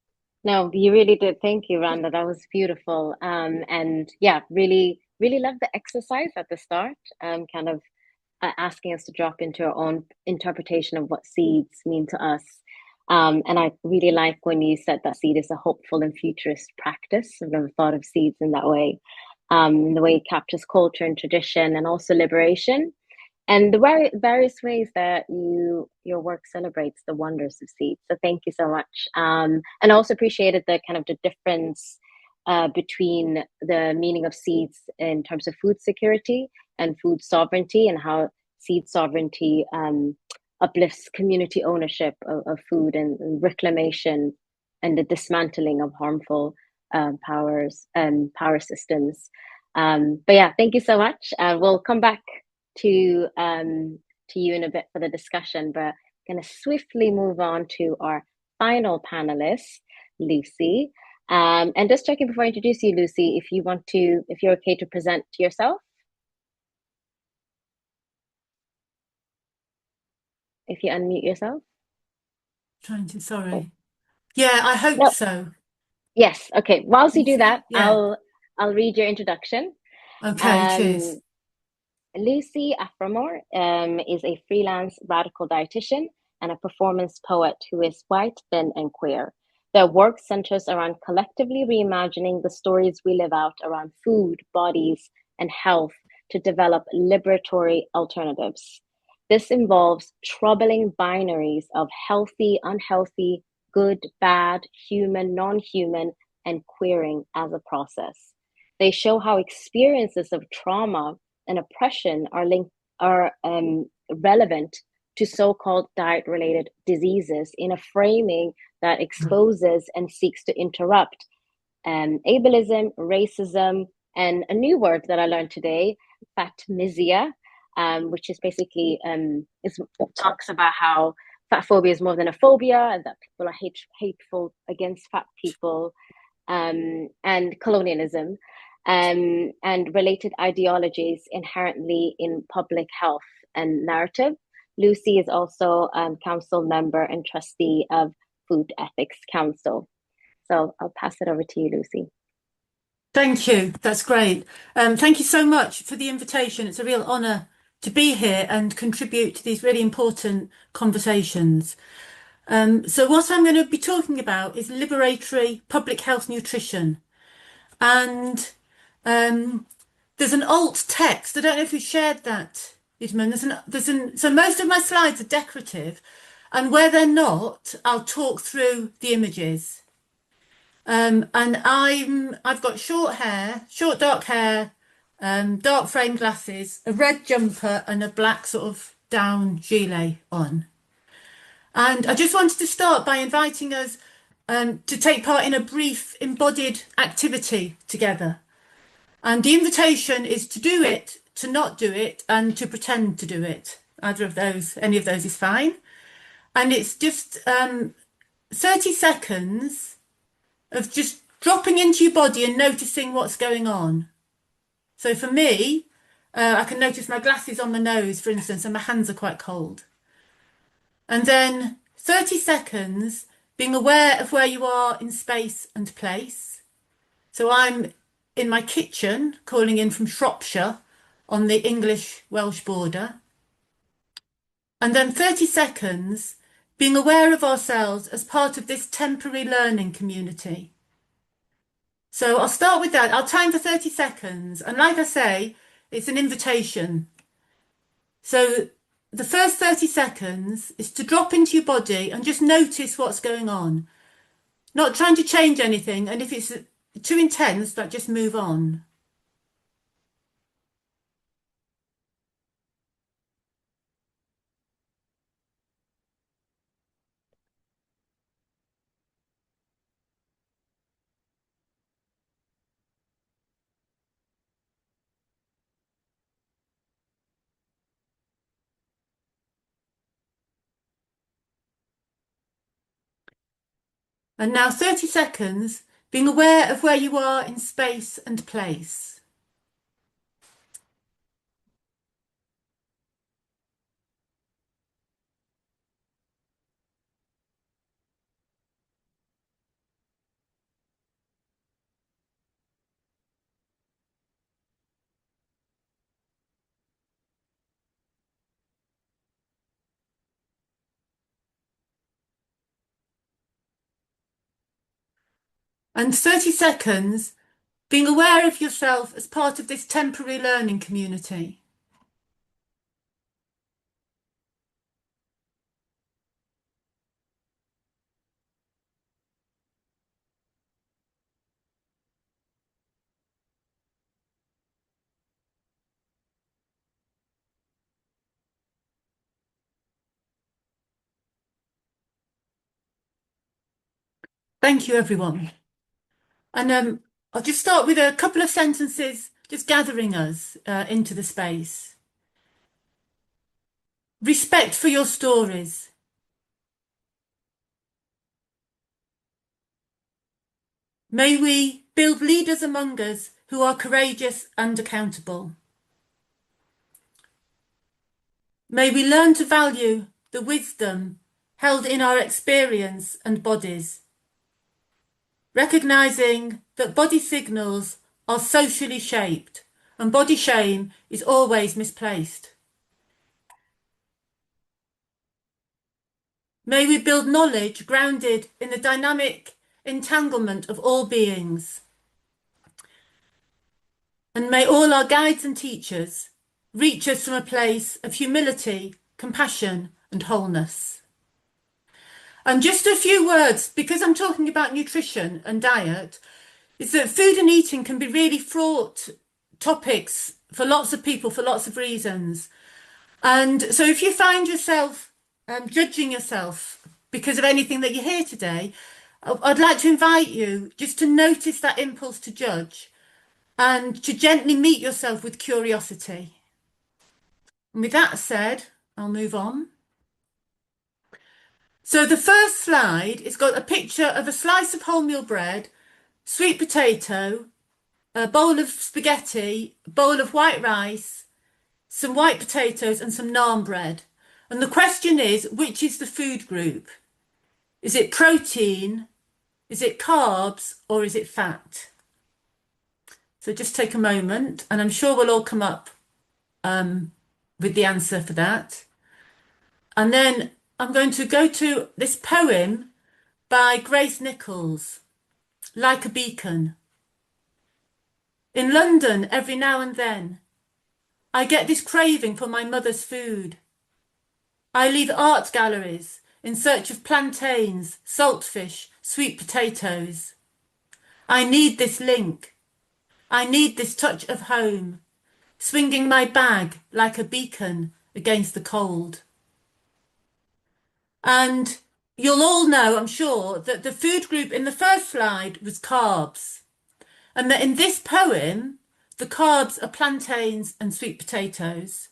No, you really did. Thank you, Randa. That was beautiful. And yeah, really, really love the exercise at the start, kind of asking us to drop into our own interpretation of what seeds mean to us. And I really like when you said that seed is a hopeful and futurist practice. I've never thought of seeds in that way. The way it captures culture and tradition and also liberation. And the various ways that your work celebrates the wonders of seeds. So thank you so much. And I also appreciated the kind of the difference between the meaning of seeds in terms of food security and food sovereignty, and how seed sovereignty uplifts community ownership of food and reclamation and the dismantling of harmful power systems. But yeah, thank you so much. We'll come back to you in a bit for the discussion, but going to swiftly move on to our final panelist, Lucy. And just checking before I introduce you, Lucy, if you're okay to present yourself. If you unmute yourself. Sorry. Oh. Yeah, I hope No. so. Yes. Okay. Whilst you do that, yeah. I'll read your introduction. Okay, cheers. Lucy Aframore is a freelance radical dietitian and a performance poet who is white, thin, and queer. Their work centers around collectively reimagining the stories we live out around food, bodies, and health to develop liberatory alternatives. This involves troubling binaries of healthy, unhealthy, good, bad, human, non-human, and queering as a process. They show how experiences of trauma and oppression are relevant to so-called diet-related diseases in a framing that exposes and seeks to interrupt ableism, racism, and a new word that I learned today, fatmisia, which is basically talks about how fat phobia is more than a phobia, and that people are hateful against fat people, and colonialism. And related ideologies inherently in public health and narrative. Lucy is also council member and trustee of Food Ethics Council. So I'll pass it over to you, Lucy. Thank you. That's great. Thank you so much for the invitation. It's a real honour to be here and contribute to these really important conversations. So what I'm going to be talking about is liberatory public health nutrition. And there's an alt text. I don't know if you shared that, Idman. So most of my slides are decorative, and where they're not, I'll talk through the images. And I've got short dark hair, dark frame glasses, a red jumper, and a black sort of down gilet on. And I just wanted to start by inviting us to take part in a brief embodied activity together. And the invitation is to do it, to not do it, and to pretend to do it. Any of those is fine. And it's just 30 seconds of just dropping into your body and noticing what's going on. So for me, I can notice my glasses on my nose, for instance, and my hands are quite cold. And then 30 seconds being aware of where you are in space and place. So I'm in my kitchen, calling in from Shropshire, on the English-Welsh border. And then 30 seconds being aware of ourselves as part of this temporary learning community. So I'll start with that. I'll time for 30 seconds. And like I say, it's an invitation. So the first 30 seconds is to drop into your body and just notice what's going on. Not trying to change anything. And if it's too intense, like just move on. And now 30 seconds, being aware of where you are in space and place. And 30 seconds, being aware of yourself as part of this temporary learning community. Thank you, everyone. And I'll just start with a couple of sentences, just gathering us into the space. Respect for your stories. May we build leaders among us who are courageous and accountable. May we learn to value the wisdom held in our experience and bodies, recognising that body signals are socially shaped and body shame is always misplaced. May we build knowledge grounded in the dynamic entanglement of all beings. And may all our guides and teachers reach us from a place of humility, compassion and wholeness. And just a few words, because I'm talking about nutrition and diet, is that food and eating can be really fraught topics for lots of people for lots of reasons. And so if you find yourself judging yourself because of anything that you hear today, I'd like to invite you just to notice that impulse to judge and to gently meet yourself with curiosity. And with that said, I'll move on. So the first slide, it's got a picture of a slice of wholemeal bread, sweet potato, a bowl of spaghetti, a bowl of white rice, some white potatoes and some naan bread. And the question is, which is the food group? Is it protein? Is it carbs? Or is it fat? So just take a moment and I'm sure we'll all come up with the answer for that. And then I'm going to go to this poem by Grace Nichols, Like a Beacon. In London, every now and then, I get this craving for my mother's food. I leave art galleries in search of plantains, saltfish, sweet potatoes. I need this link. I need this touch of home, swinging my bag like a beacon against the cold. And you'll all know, I'm sure, that the food group in the first slide was carbs. And that in this poem, the carbs are plantains and sweet potatoes.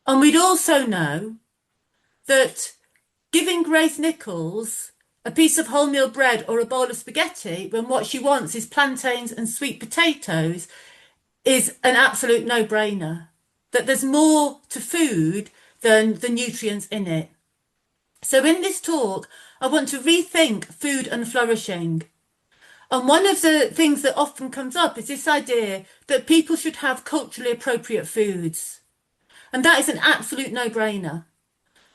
And we'd also know that giving Grace Nichols a piece of wholemeal bread or a bowl of spaghetti when what she wants is plantains and sweet potatoes is an absolute no-brainer. That there's more to food than the nutrients in it. So in this talk, I want to rethink food and flourishing. And one of the things that often comes up is this idea that people should have culturally appropriate foods. And that is an absolute no-brainer.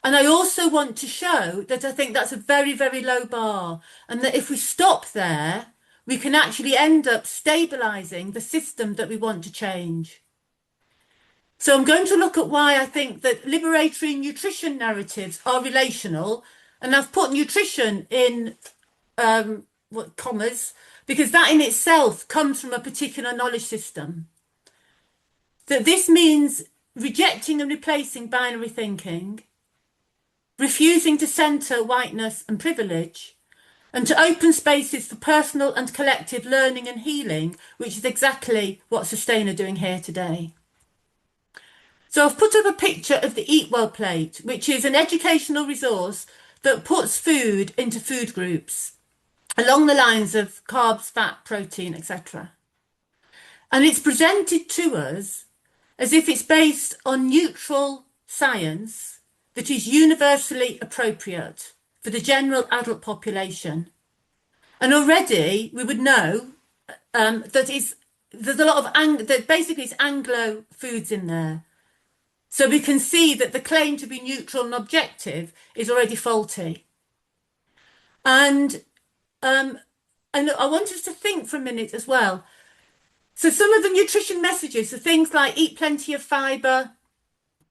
And I also want to show that I think that's a very, very low bar, and that if we stop there, we can actually end up stabilising the system that we want to change. So I'm going to look at why I think that liberatory nutrition narratives are relational, and I've put nutrition in commas, because that in itself comes from a particular knowledge system. That this means rejecting and replacing binary thinking, refusing to centre whiteness and privilege, and to open spaces for personal and collective learning and healing, which is exactly what Sustain are doing here today. So I've put up a picture of the Eat Well plate, which is an educational resource that puts food into food groups along the lines of carbs, fat, protein, etc. And it's presented to us as if it's based on neutral science that is universally appropriate for the general adult population. And already we would know that there's a lot of that basically it's Anglo foods in there. So we can see that the claim to be neutral and objective is already faulty. And I want us to think for a minute as well. So some of the nutrition messages are things like eat plenty of fibre,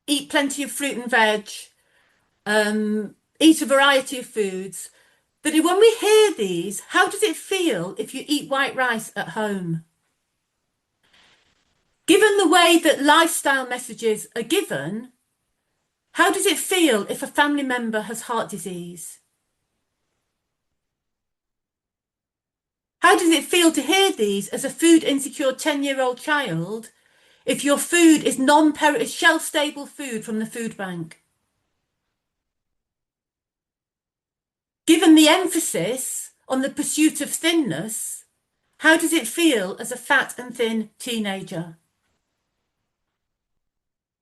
eat plenty of fruit and veg, eat a variety of foods. But when we hear these, how does it feel if you eat white rice at home? Given the way that lifestyle messages are given, how does it feel if a family member has heart disease? How does it feel to hear these as a food insecure 10-year-old child if your food is shelf-stable food from the food bank? Given the emphasis on the pursuit of thinness, how does it feel as a fat and thin teenager?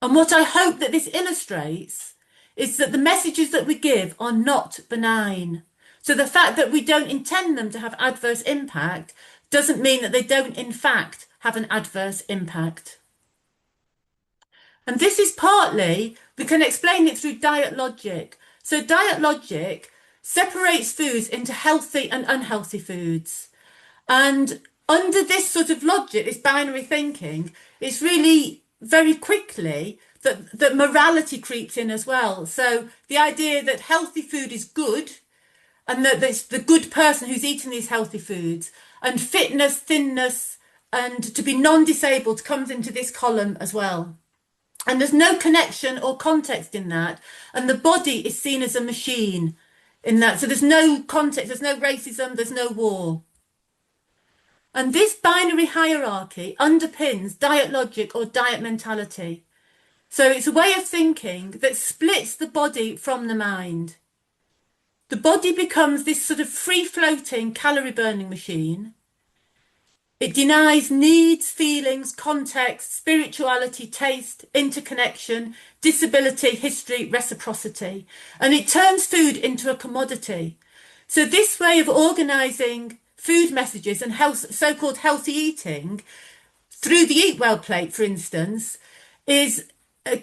And what I hope that this illustrates is that the messages that we give are not benign. So the fact that we don't intend them to have adverse impact doesn't mean that they don't in fact have an adverse impact. And this is partly, we can explain it through diet logic. So diet logic separates foods into healthy and unhealthy foods. And under this sort of logic, this binary thinking, it's really very quickly that morality creeps in as well. So the idea that healthy food is good, and that it's the good person who's eating these healthy foods, and fitness, thinness, and to be non-disabled comes into this column as well. And there's no connection or context in that. And the body is seen as a machine in that. So there's no context, there's no racism, there's no war. And this binary hierarchy underpins diet logic or diet mentality. So it's a way of thinking that splits the body from the mind. The body becomes this sort of free-floating calorie burning machine. It denies needs, feelings, context, spirituality, taste, interconnection, disability, history, reciprocity. And it turns food into a commodity. So this way of organising food messages and so-called healthy eating through the Eat Well plate, for instance, is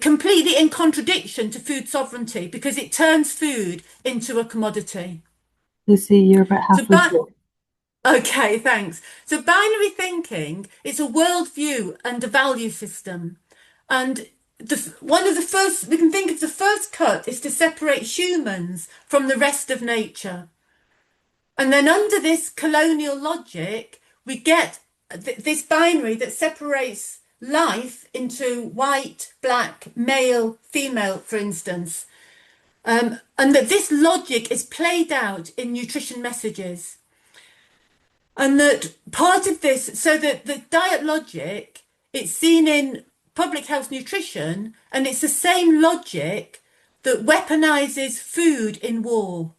completely in contradiction to food sovereignty because it turns food into a commodity. Lucy, you're about halfway through. Okay, thanks. So binary thinking is a worldview and a value system. And one of the first, we can think of the first cut is to separate humans from the rest of nature. And then under this colonial logic, we get this binary that separates life into white, black, male, female, for instance. And that this logic is played out in nutrition messages. And that part of this, so that the diet logic, it's seen in public health nutrition, and it's the same logic that weaponizes food in war.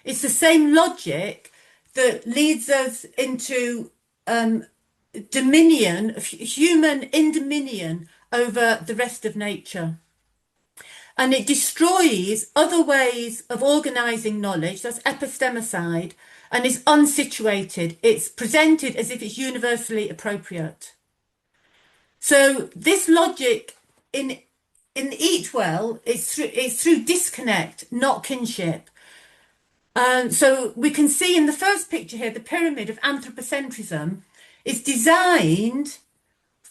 It's the same logic that leads us into dominion, human dominion over the rest of nature. And it destroys other ways of organising knowledge, that's epistemicide, and is unsituated. It's presented as if it's universally appropriate. So this logic in Eat Well is through disconnect, not kinship. So we can see in the first picture here, the pyramid of anthropocentrism is designed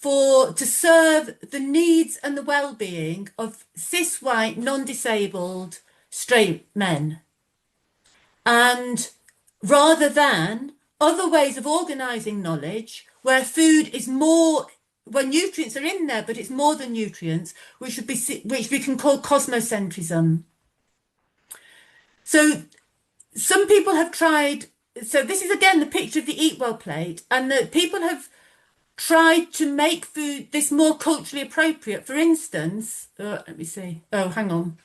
to serve the needs and the well-being of cis white, non-disabled, straight men. And rather than other ways of organising knowledge, where food is more, where nutrients are in there, but it's more than nutrients, which we can call cosmocentrism. So some people have tried, so this is again the picture of the Eat Well plate, and the people have tried to make food this more culturally appropriate. For instance, let me see. Oh, hang on.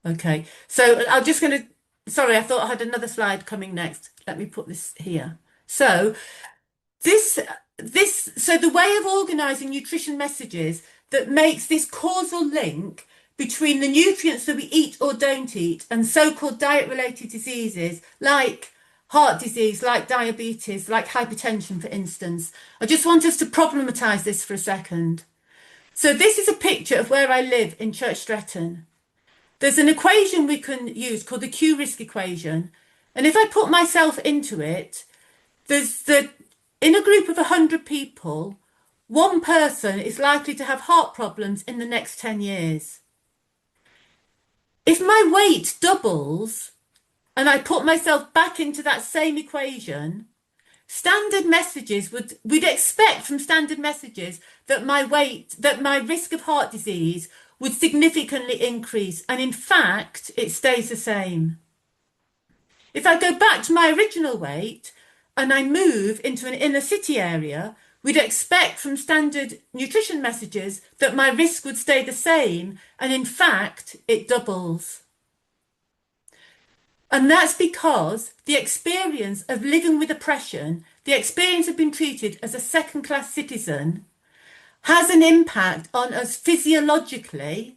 Okay, so I'm just going to, sorry, I thought I had another slide coming next. Let me put this here. So so the way of organising nutrition messages that makes this causal link between the nutrients that we eat or don't eat and so-called diet-related diseases like heart disease, like diabetes, like hypertension, for instance. I just want us to problematise this for a second. So this is a picture of where I live in Church Stretton. There's an equation we can use called the Q-risk equation. And if I put myself into it, in a group of 100 people, one person is likely to have heart problems in the next 10 years. If my weight doubles and I put myself back into that same equation, standard messages we'd expect from standard messages that my risk of heart disease would significantly increase. And in fact, it stays the same. If I go back to my original weight and I move into an inner city area, we'd expect from standard nutrition messages that my risk would stay the same. And in fact, it doubles. And that's because the experience of living with oppression, the experience of being treated as a second-class citizen, has an impact on us physiologically,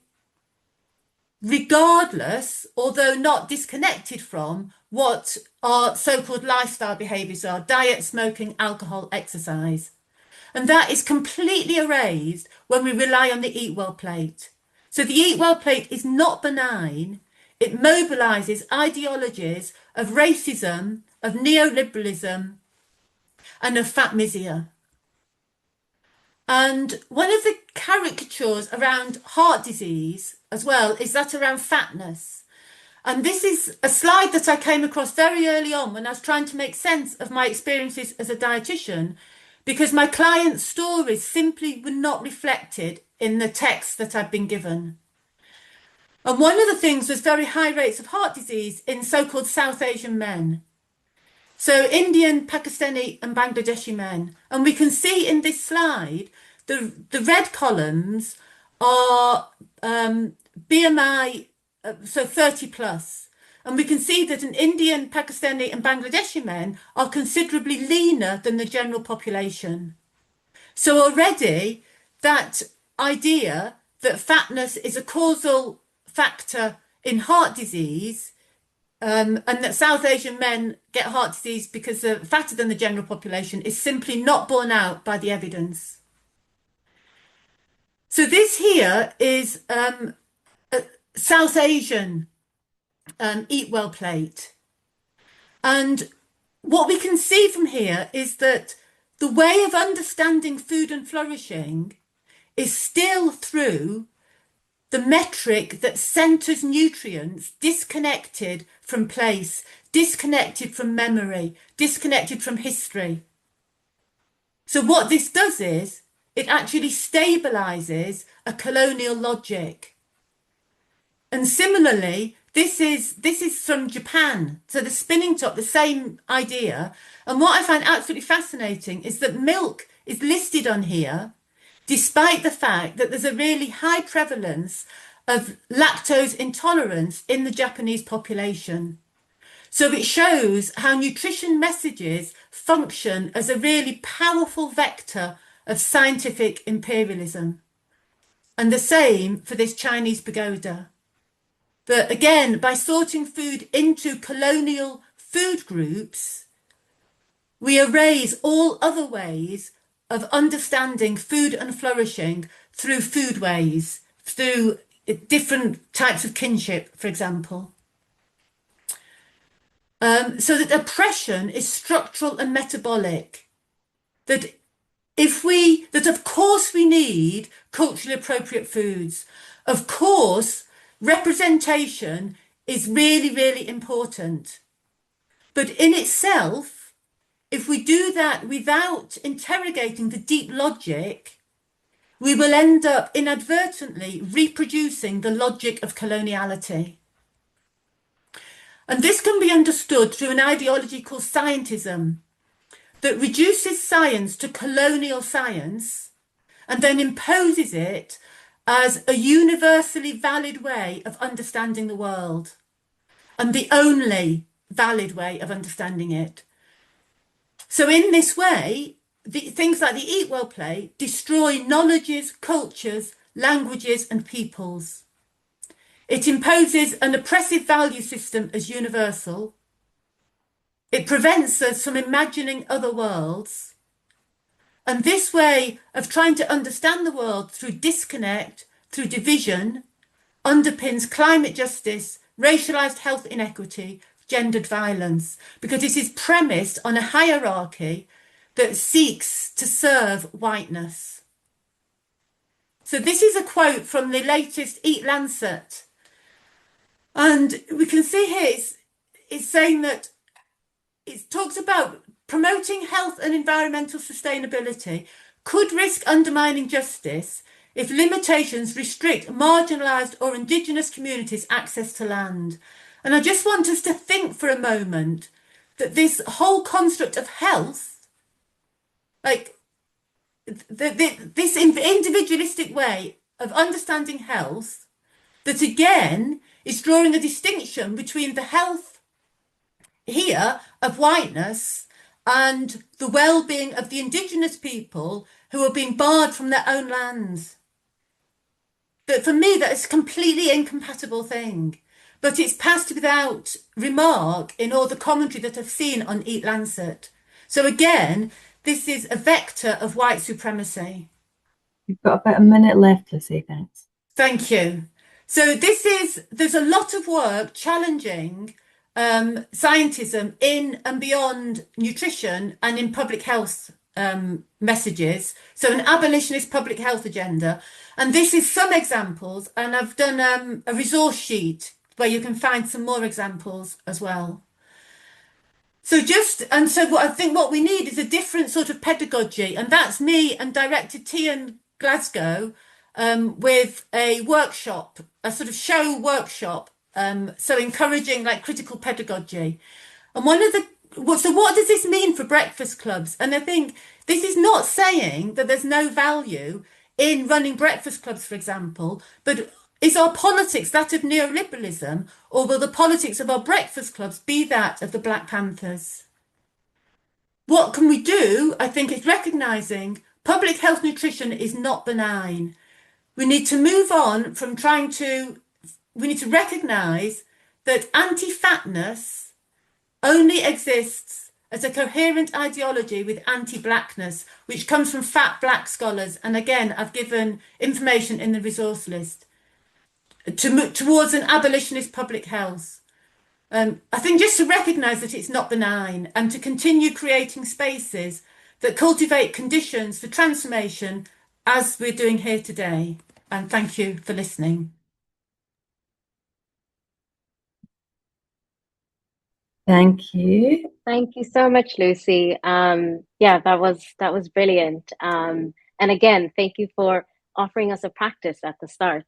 regardless, although not disconnected from, what our so-called lifestyle behaviours are: diet, smoking, alcohol, exercise. And that is completely erased when we rely on the Eat Well plate. So the Eat Well plate is not benign. It mobilises ideologies of racism, of neoliberalism, and of fatmisia. And one of the caricatures around heart disease as well is that around fatness. And this is a slide that I came across very early on when I was trying to make sense of my experiences as a dietitian, because my clients' stories simply were not reflected in the text that I'd been given. And one of the things was very high rates of heart disease in so-called South Asian men. So Indian, Pakistani and Bangladeshi men. And we can see in this slide, the red columns are BMI, so 30 plus. And we can see that an Indian, Pakistani and Bangladeshi men are considerably leaner than the general population. So already that idea that fatness is a causal factor in heart disease, and that South Asian men get heart disease because they're fatter than the general population, is simply not borne out by the evidence. So this here is a South Asian Eat Well plate. And what we can see from here is that the way of understanding food and flourishing is still through the metric that centres nutrients disconnected from place, disconnected from memory, disconnected from history. So what this does is it actually stabilises a colonial logic. And similarly, this is from Japan. So the spinning top, the same idea. And what I find absolutely fascinating is that milk is listed on here, despite the fact that there's a really high prevalence of lactose intolerance in the Japanese population. So it shows how nutrition messages function as a really powerful vector of scientific imperialism. And the same for this Chinese pagoda. But again, by sorting food into colonial food groups, we erase all other ways of understanding food and flourishing through foodways, through different types of kinship, for example. So that oppression is structural and metabolic. That of course we need culturally appropriate foods. Of course, representation is really, really important. But in itself, if we do that without interrogating the deep logic, we will end up inadvertently reproducing the logic of coloniality. And this can be understood through an ideology called scientism that reduces science to colonial science and then imposes it as a universally valid way of understanding the world and the only valid way of understanding it. So in this way, things like the Eat Well play destroy knowledges, cultures, languages and peoples. It imposes an oppressive value system as universal. It prevents us from imagining other worlds. And this way of trying to understand the world through disconnect, through division, underpins climate justice, racialised health inequity, gendered violence, because it is premised on a hierarchy that seeks to serve whiteness. So this is a quote from the latest Eat Lancet. And we can see here it's saying that it talks about promoting health and environmental sustainability could risk undermining justice if limitations restrict marginalised or indigenous communities' access to land. And I just want us to think for a moment that this whole construct of health, like this individualistic way of understanding health, that again is drawing a distinction between the health here of whiteness and the well-being of the indigenous people who are being barred from their own lands. But for me, that is a completely incompatible thing. But it's passed without remark in all the commentary that I've seen on Eat Lancet. So again, this is a vector of white supremacy. You've got about a minute left, Lucy, thanks. Thank you. So there's a lot of work challenging scientism in and beyond nutrition and in public health messages. So an abolitionist public health agenda. And this is some examples, and I've done a resource sheet where you can find some more examples as well. So what I think what we need is a different sort of pedagogy, and that's me and director Tian Glasgow with a workshop, a sort of show workshop, so encouraging like critical pedagogy. And so what does this mean for breakfast clubs? And I think this is not saying that there's no value in running breakfast clubs, for example, but is our politics that of neoliberalism, or will the politics of our breakfast clubs be that of the Black Panthers? What can we do? I think it's recognising public health nutrition is not benign. We need to move on from we need to recognise that anti-fatness only exists as a coherent ideology with anti-blackness, which comes from fat black scholars. And again, I've given information in the resource list to move towards an abolitionist public health. I think just to recognise that it's not benign and to continue creating spaces that cultivate conditions for transformation as we're doing here today. And thank you for listening. Thank you. Thank you so much, Lucy. Yeah, that was brilliant. And again, thank you for offering us a practice at the start,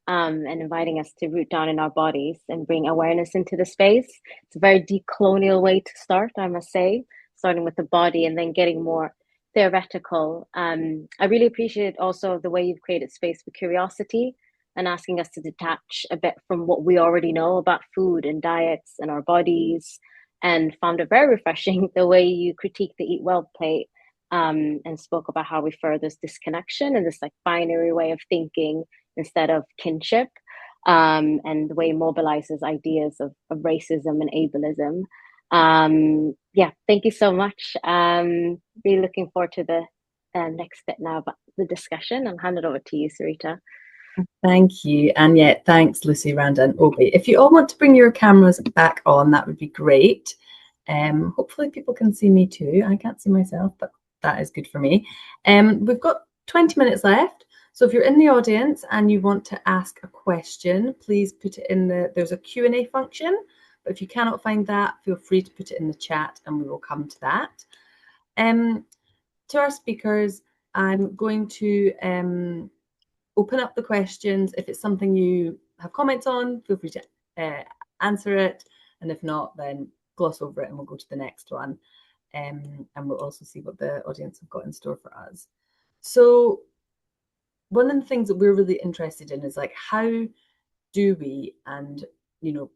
and inviting us to root down in our bodies and bring awareness into the space. It's a very decolonial way to start, I must say, starting with the body and then getting more theoretical. I really appreciate also the way you've created space for curiosity and asking us to detach a bit from what we already know about food and diets and our bodies, and found it very refreshing the way you critique the Eat Well plate, and spoke about how we further this disconnection and this like binary way of thinking instead of kinship, and the way it mobilizes ideas of racism and ableism. Yeah, thank you so much. Really looking forward to the next bit now about the discussion. I'll hand it over to you, Sarita. Thank you. And yeah, thanks, Lucy, Randa, and Obi. If you all want to bring your cameras back on, that would be great. Hopefully people can see me too. I can't see myself, but that is good for me. We've got 20 minutes left. So if you're in the audience and you want to ask a question, please put it in there's a Q&A function. But if you cannot find that, feel free to put it in the chat and we will come to that. To our speakers, I'm going to open up the questions. If it's something you have comments on, feel free to answer it. And if not, then gloss over it and we'll go to the next one. And we'll also see what the audience have got in store for us. So one of the things that we're really interested in is like, how do we, and, you know,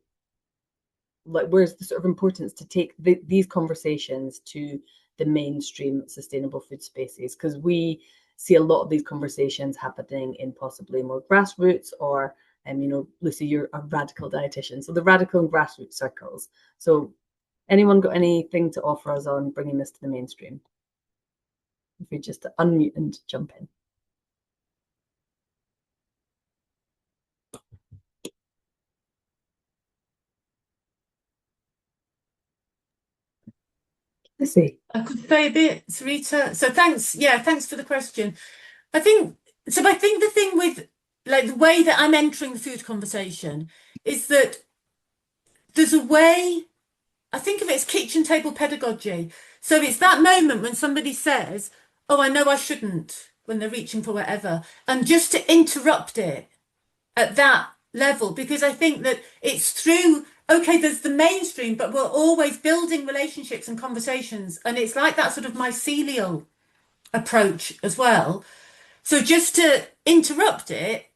like, where's the sort of importance to take these conversations to the mainstream sustainable food spaces? Because we see a lot of these conversations happening in possibly more grassroots or, you know, Lucy, you're a radical dietitian, so the radical and grassroots circles. So anyone got anything to offer us on bringing this to the mainstream? If we just unmute and jump in. Lucy. I could say a bit, Sarita. So thanks for the question. I think the thing with like the way that I'm entering the food conversation is that there's a way, I think of it as kitchen table pedagogy. So it's that moment when somebody says, "Oh, I know I shouldn't," when they're reaching for whatever, and just to interrupt it at that level, because I think that it's through, okay, there's the mainstream, but we're always building relationships and conversations. And it's like that sort of mycelial approach as well. So just to interrupt it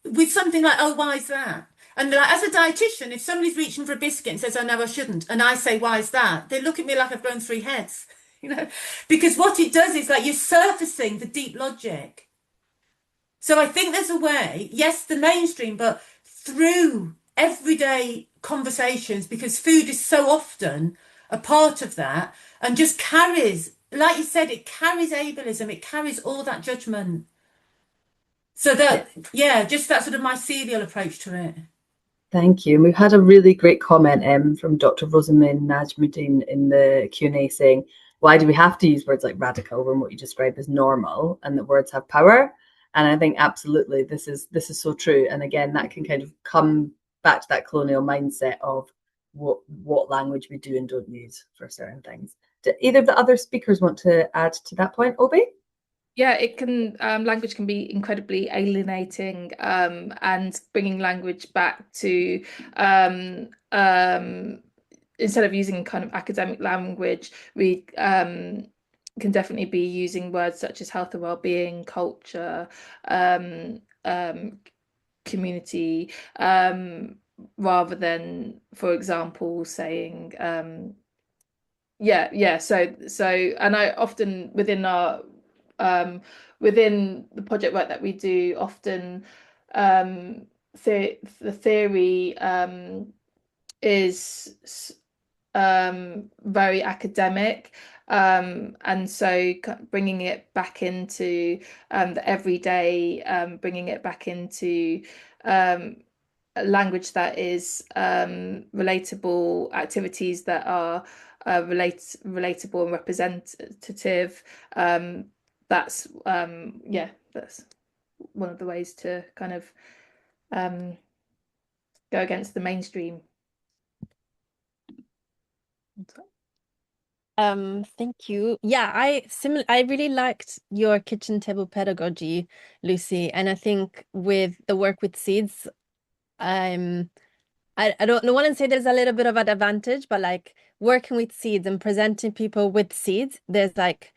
with something like, "Oh, why is that?" And like, as a dietitian, if somebody's reaching for a biscuit and says, "Oh, no, I shouldn't," and I say, "Why is that?" they look at me like I've grown 3 heads, you know, because what it does is like you're surfacing the deep logic. So I think there's a way, yes, the mainstream, but through everyday conversations, because food is so often a part of that and just carries, like you said, it carries ableism, it carries all that judgment. So that, yeah, just that sort of mycelial approach to it. Thank you. And we've had a really great comment from Dr. Rosamund Najmuddin in the Q&A saying, why do we have to use words like radical when what you describe is normal and that words have power? And I think absolutely this is so true. And again, that can kind of come back to that colonial mindset of what language we do and don't use for certain things. Do either of the other speakers want to add to that point, Obi? Yeah, it can, language can be incredibly alienating, and bringing language back to, instead of using kind of academic language, we can definitely be using words such as health and well-being, culture, community, rather than, for example, saying, so and I often within our within the project work that we do, often the theory is very academic, and so bringing it back into the everyday, bringing it back into a language that is relatable, activities that are relatable and representative. That's that's one of the ways to kind of go against the mainstream. Thank you. Yeah, I really liked your kitchen table pedagogy, Lucy, and I think with the work with seeds, I don't want to say there's a little bit of an advantage, but like working with seeds and presenting people with seeds, there's like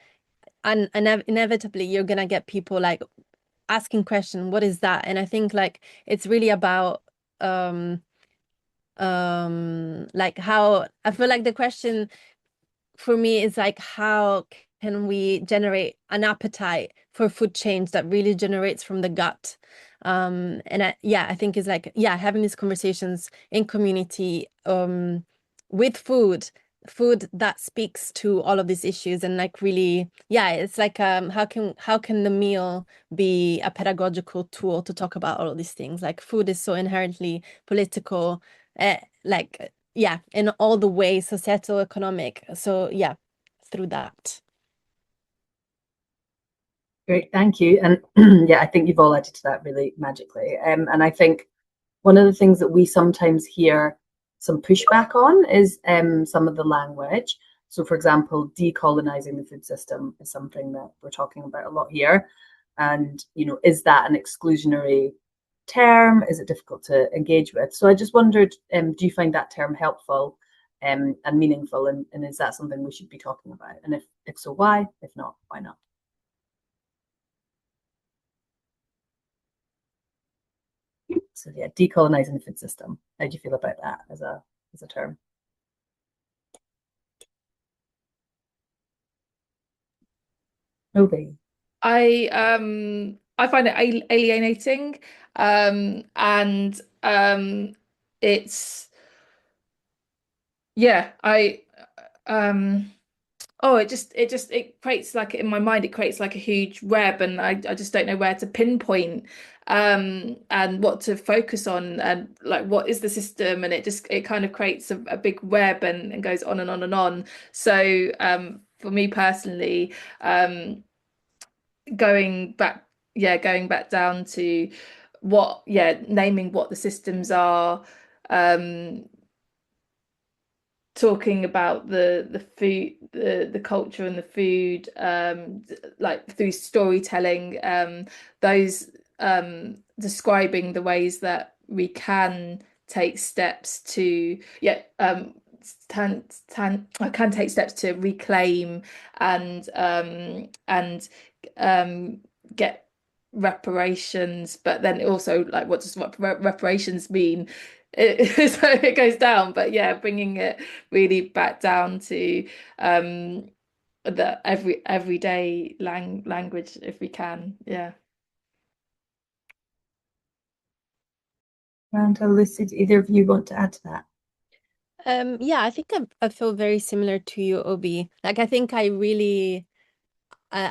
inevitably you're gonna get people like asking questions, what is that? And I think like it's really about like how I feel like the question for me is like, how can we generate an appetite for food change that really generates from the gut? And I think it's like, having these conversations in community, with food that speaks to all of these issues, and like really, yeah, it's like how can the meal be a pedagogical tool to talk about all of these things? Like food is so inherently political, like yeah, in all the ways, societal, economic. So yeah, through that. Great, thank you. And yeah, I think you've all added to that really magically. And I think one of the things that we sometimes hear some pushback on is some of the language. So, for example, decolonizing the food system is something that we're talking about a lot here. And, you know, is that an exclusionary term? Is it difficult to engage with? So I just wondered, do you find that term helpful and meaningful? And is that something we should be talking about? And if so, why? If not, why not? So yeah, decolonizing the food system. How do you feel about that as a term? Obi. I find it alienating, and it's yeah, I oh, it creates like in my mind, it creates like a huge web, and I just don't know where to pinpoint and what to focus on, and like what is the system, and it kind of creates a big web and goes on and on and on. So for me personally, going back going back down to naming what the systems are, um talking about the food, the culture and the food, like through storytelling, those describing the ways that we can take steps to I can take steps to reclaim and get reparations, but then also like what does reparations mean? So it goes down, but yeah, bringing it really back down to the everyday language if we can. Yeah. Randall, Lucy, do either of you want to add to that? Yeah, I think I feel very similar to you, Obi. Like I think I really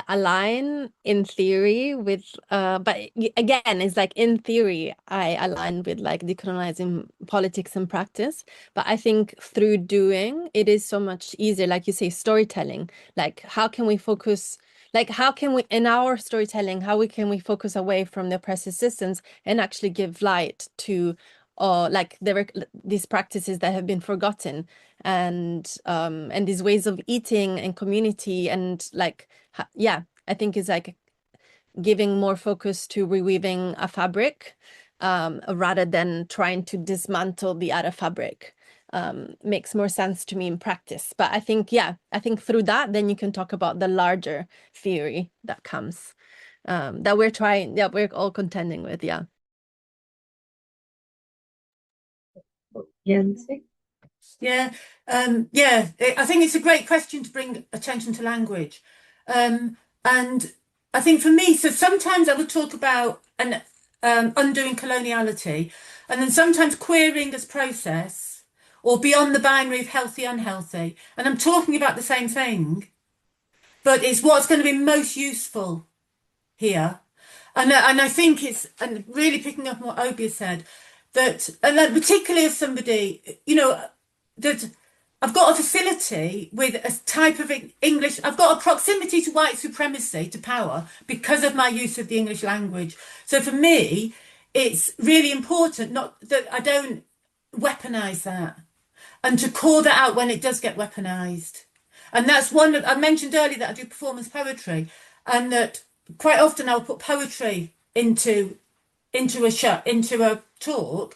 align in theory with but again, it's like in theory I align with like decolonizing politics and practice, but I think through doing it is so much easier, like you say, storytelling. Like how can we focus, like how can we in our storytelling, can we focus away from the oppressive systems and actually give light to like these practices that have been forgotten, and these ways of eating and community, and like yeah, I think it's like giving more focus to reweaving a fabric rather than trying to dismantle the other fabric. Makes more sense to me in practice. But I think, yeah, I think through that, then you can talk about the larger theory that comes, that we're all contending with. Yeah. Yeah, Lucy? Yeah, I think it's a great question to bring attention to language. And I think for me, so sometimes I would talk about undoing coloniality, and then sometimes queering as process, or beyond the binary of healthy, unhealthy. And I'm talking about the same thing, but it's what's going to be most useful here. And I think it's, and really picking up on what Obi said, that, and that particularly as somebody, you know, that I've got a facility with a type of English, I've got a proximity to white supremacy, to power, because of my use of the English language. So for me, it's really important not that I don't weaponize that, and to call that out when it does get weaponized. And that's one that I mentioned earlier, that I do performance poetry, and that quite often I'll put poetry into a talk,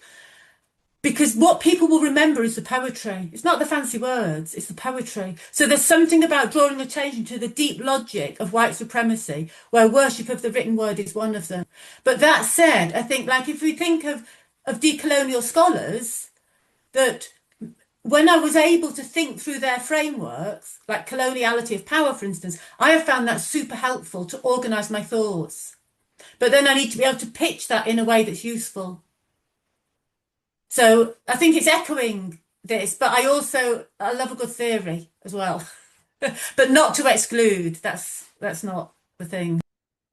because what people will remember is the poetry. It's not the fancy words, it's the poetry. So there's something about drawing attention to the deep logic of white supremacy, where worship of the written word is one of them. But that said, I think, like, if we think of decolonial scholars, that when I was able to think through their frameworks, like coloniality of power, for instance, I have found that super helpful to organise my thoughts. But then I need to be able to pitch that in a way that's useful. So I think it's echoing this, but I love a good theory as well, but not to exclude. That's not the thing.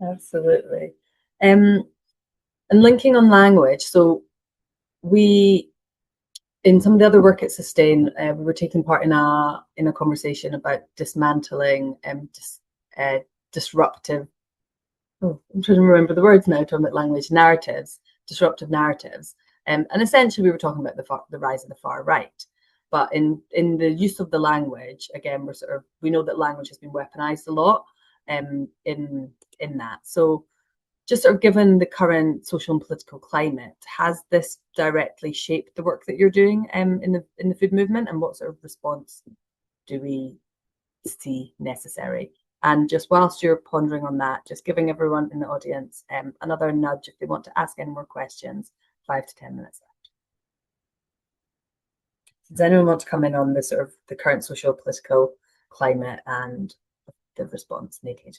Absolutely. And linking on language, so we, in some of the other work at Sustain, we were taking part in a conversation about dismantling disruptive. Oh, I'm trying to remember the words now. Talking about language narratives, disruptive narratives, and essentially we were talking about the rise of the far right. But in the use of the language, again, we know that language has been weaponized a lot, in that. So just sort of given the current social and political climate, has this directly shaped the work that you're doing in the food movement, and what sort of response do we see necessary? And just whilst you're pondering on that, just giving everyone in the audience another nudge if they want to ask any more questions, 5 to 10 minutes left. Does anyone want to come in on the sort of the current social political climate and the response needed?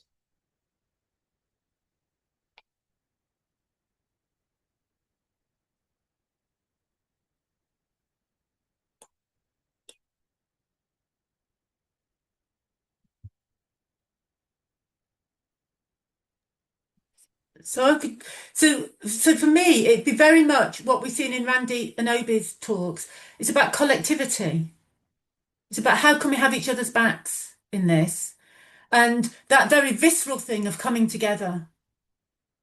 So for me, it'd be very much what we've seen in Randy and Obi's talks. It's about collectivity. It's about how can we have each other's backs in this, and that very visceral thing of coming together.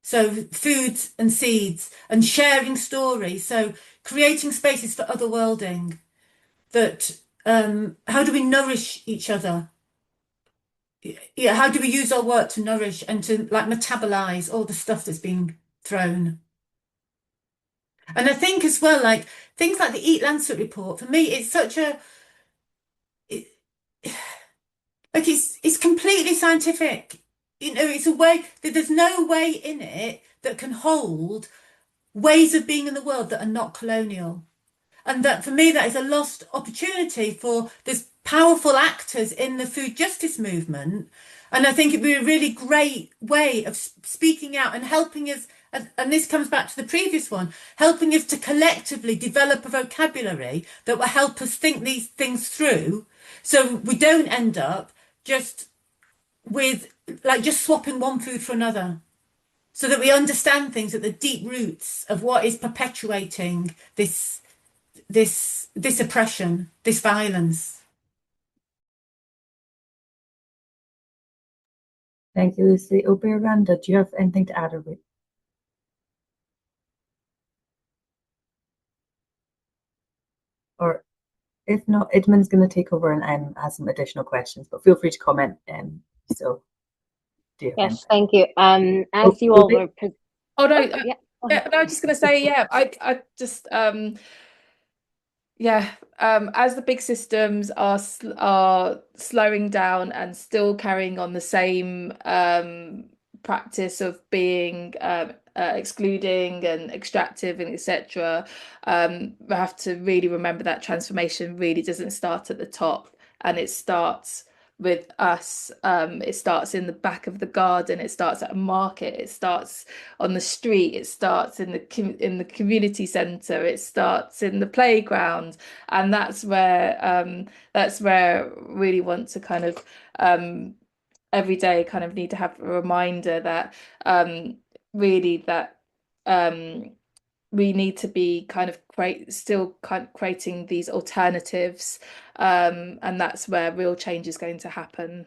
So foods and seeds and sharing stories. So creating spaces for otherworlding. That how do we nourish each other? Yeah, how do we use our work to nourish and to like metabolize all the stuff that's being thrown? And I think as well, like things like the Eat Lancet report, for me, it's such a it, like it's completely scientific. You know, it's a way that there's no way in it that can hold ways of being in the world that are not colonial. And that for me, that is a lost opportunity for this powerful actors in the food justice movement. And I think it'd be a really great way of speaking out and helping us. And this comes back to the previous one, helping us to collectively develop a vocabulary that will help us think these things through. So we don't end up just with like just swapping one food for another. So that we understand things at the deep roots of what is perpetuating this oppression, this violence. Thank you, Lucy. Obi or Randa, do you have anything to add? Or if not, Edmund's going to take over and ask some additional questions, but feel free to comment. So, do you have Yes, thank you. As you all Obi? were, Oh no, yeah, yeah, no, I was just going to say, yeah, I just yeah, as the big systems are slowing down and still carrying on the same practice of being excluding and extractive and etc., we have to really remember that transformation really doesn't start at the top, and it starts with us. It starts in the back of the garden. It starts at a market. It starts on the street. It starts in the community centre. It starts in the playground, and that's where really want to kind of every day kind of need to have a reminder that really that we need to be kind of creating these alternatives, and that's where real change is going to happen.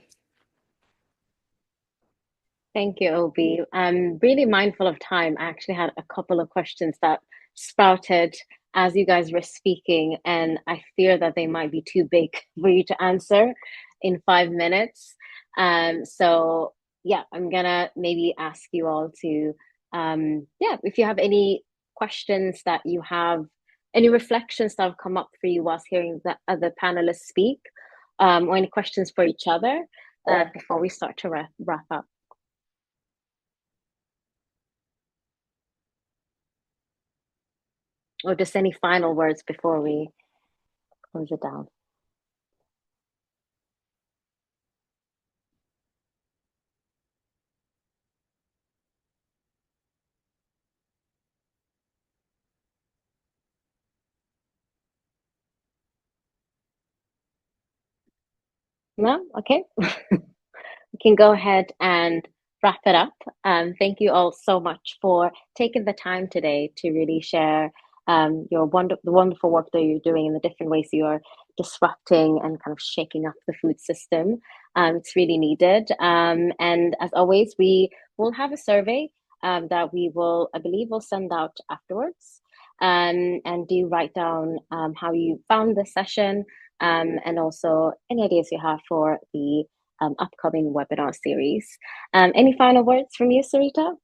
thank you, Obi. I'm really mindful of time. I actually had a couple of questions that sprouted as you guys were speaking, and I fear that they might be too big for you to answer in 5 minutes. So yeah, I'm gonna maybe ask you all to, yeah, if you have any questions that you have, any reflections that have come up for you whilst hearing the other panelists speak, or any questions for each other, before we start to wrap up. Or just any final words before we close it down. No? Okay. We can go ahead and wrap it up. Thank you all so much for taking the time today to really share the wonderful work that you're doing and the different ways you are disrupting and kind of shaking up the food system. It's really needed. And as always, we will have a survey that I believe, we'll send out afterwards. And do write down how you found the session, and also any ideas you have for the upcoming webinar series. Any final words from you, Sarita,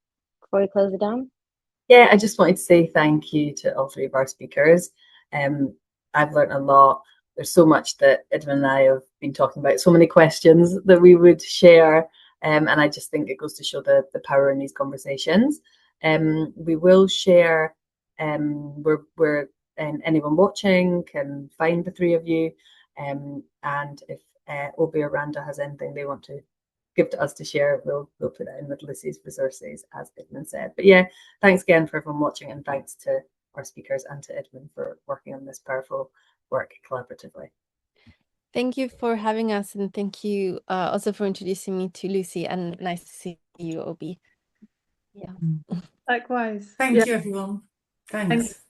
before we close it down? Yeah, I just wanted to say thank you to all three of our speakers. I've learned a lot. There's so much that Edmund and I have been talking about, so many questions that we would share. And I just think it goes to show the power in these conversations. We will share, anyone watching can find the three of you. And if Obi or Randa has anything they want to give to us to share, we'll put that in with Lucy's resources, as Edmund said. But yeah, thanks again for everyone watching, and thanks to our speakers and to Edmund for working on this powerful work collaboratively. Thank you for having us, and thank you also for introducing me to Lucy, and nice to see you, Obi. Yeah. Likewise. Thank you, everyone. Thanks.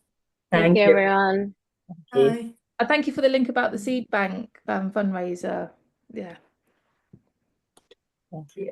Thank you, you. everyone. Thank you. Bye. Thank you for the link about the seed bank fundraiser. Yeah. Thank you.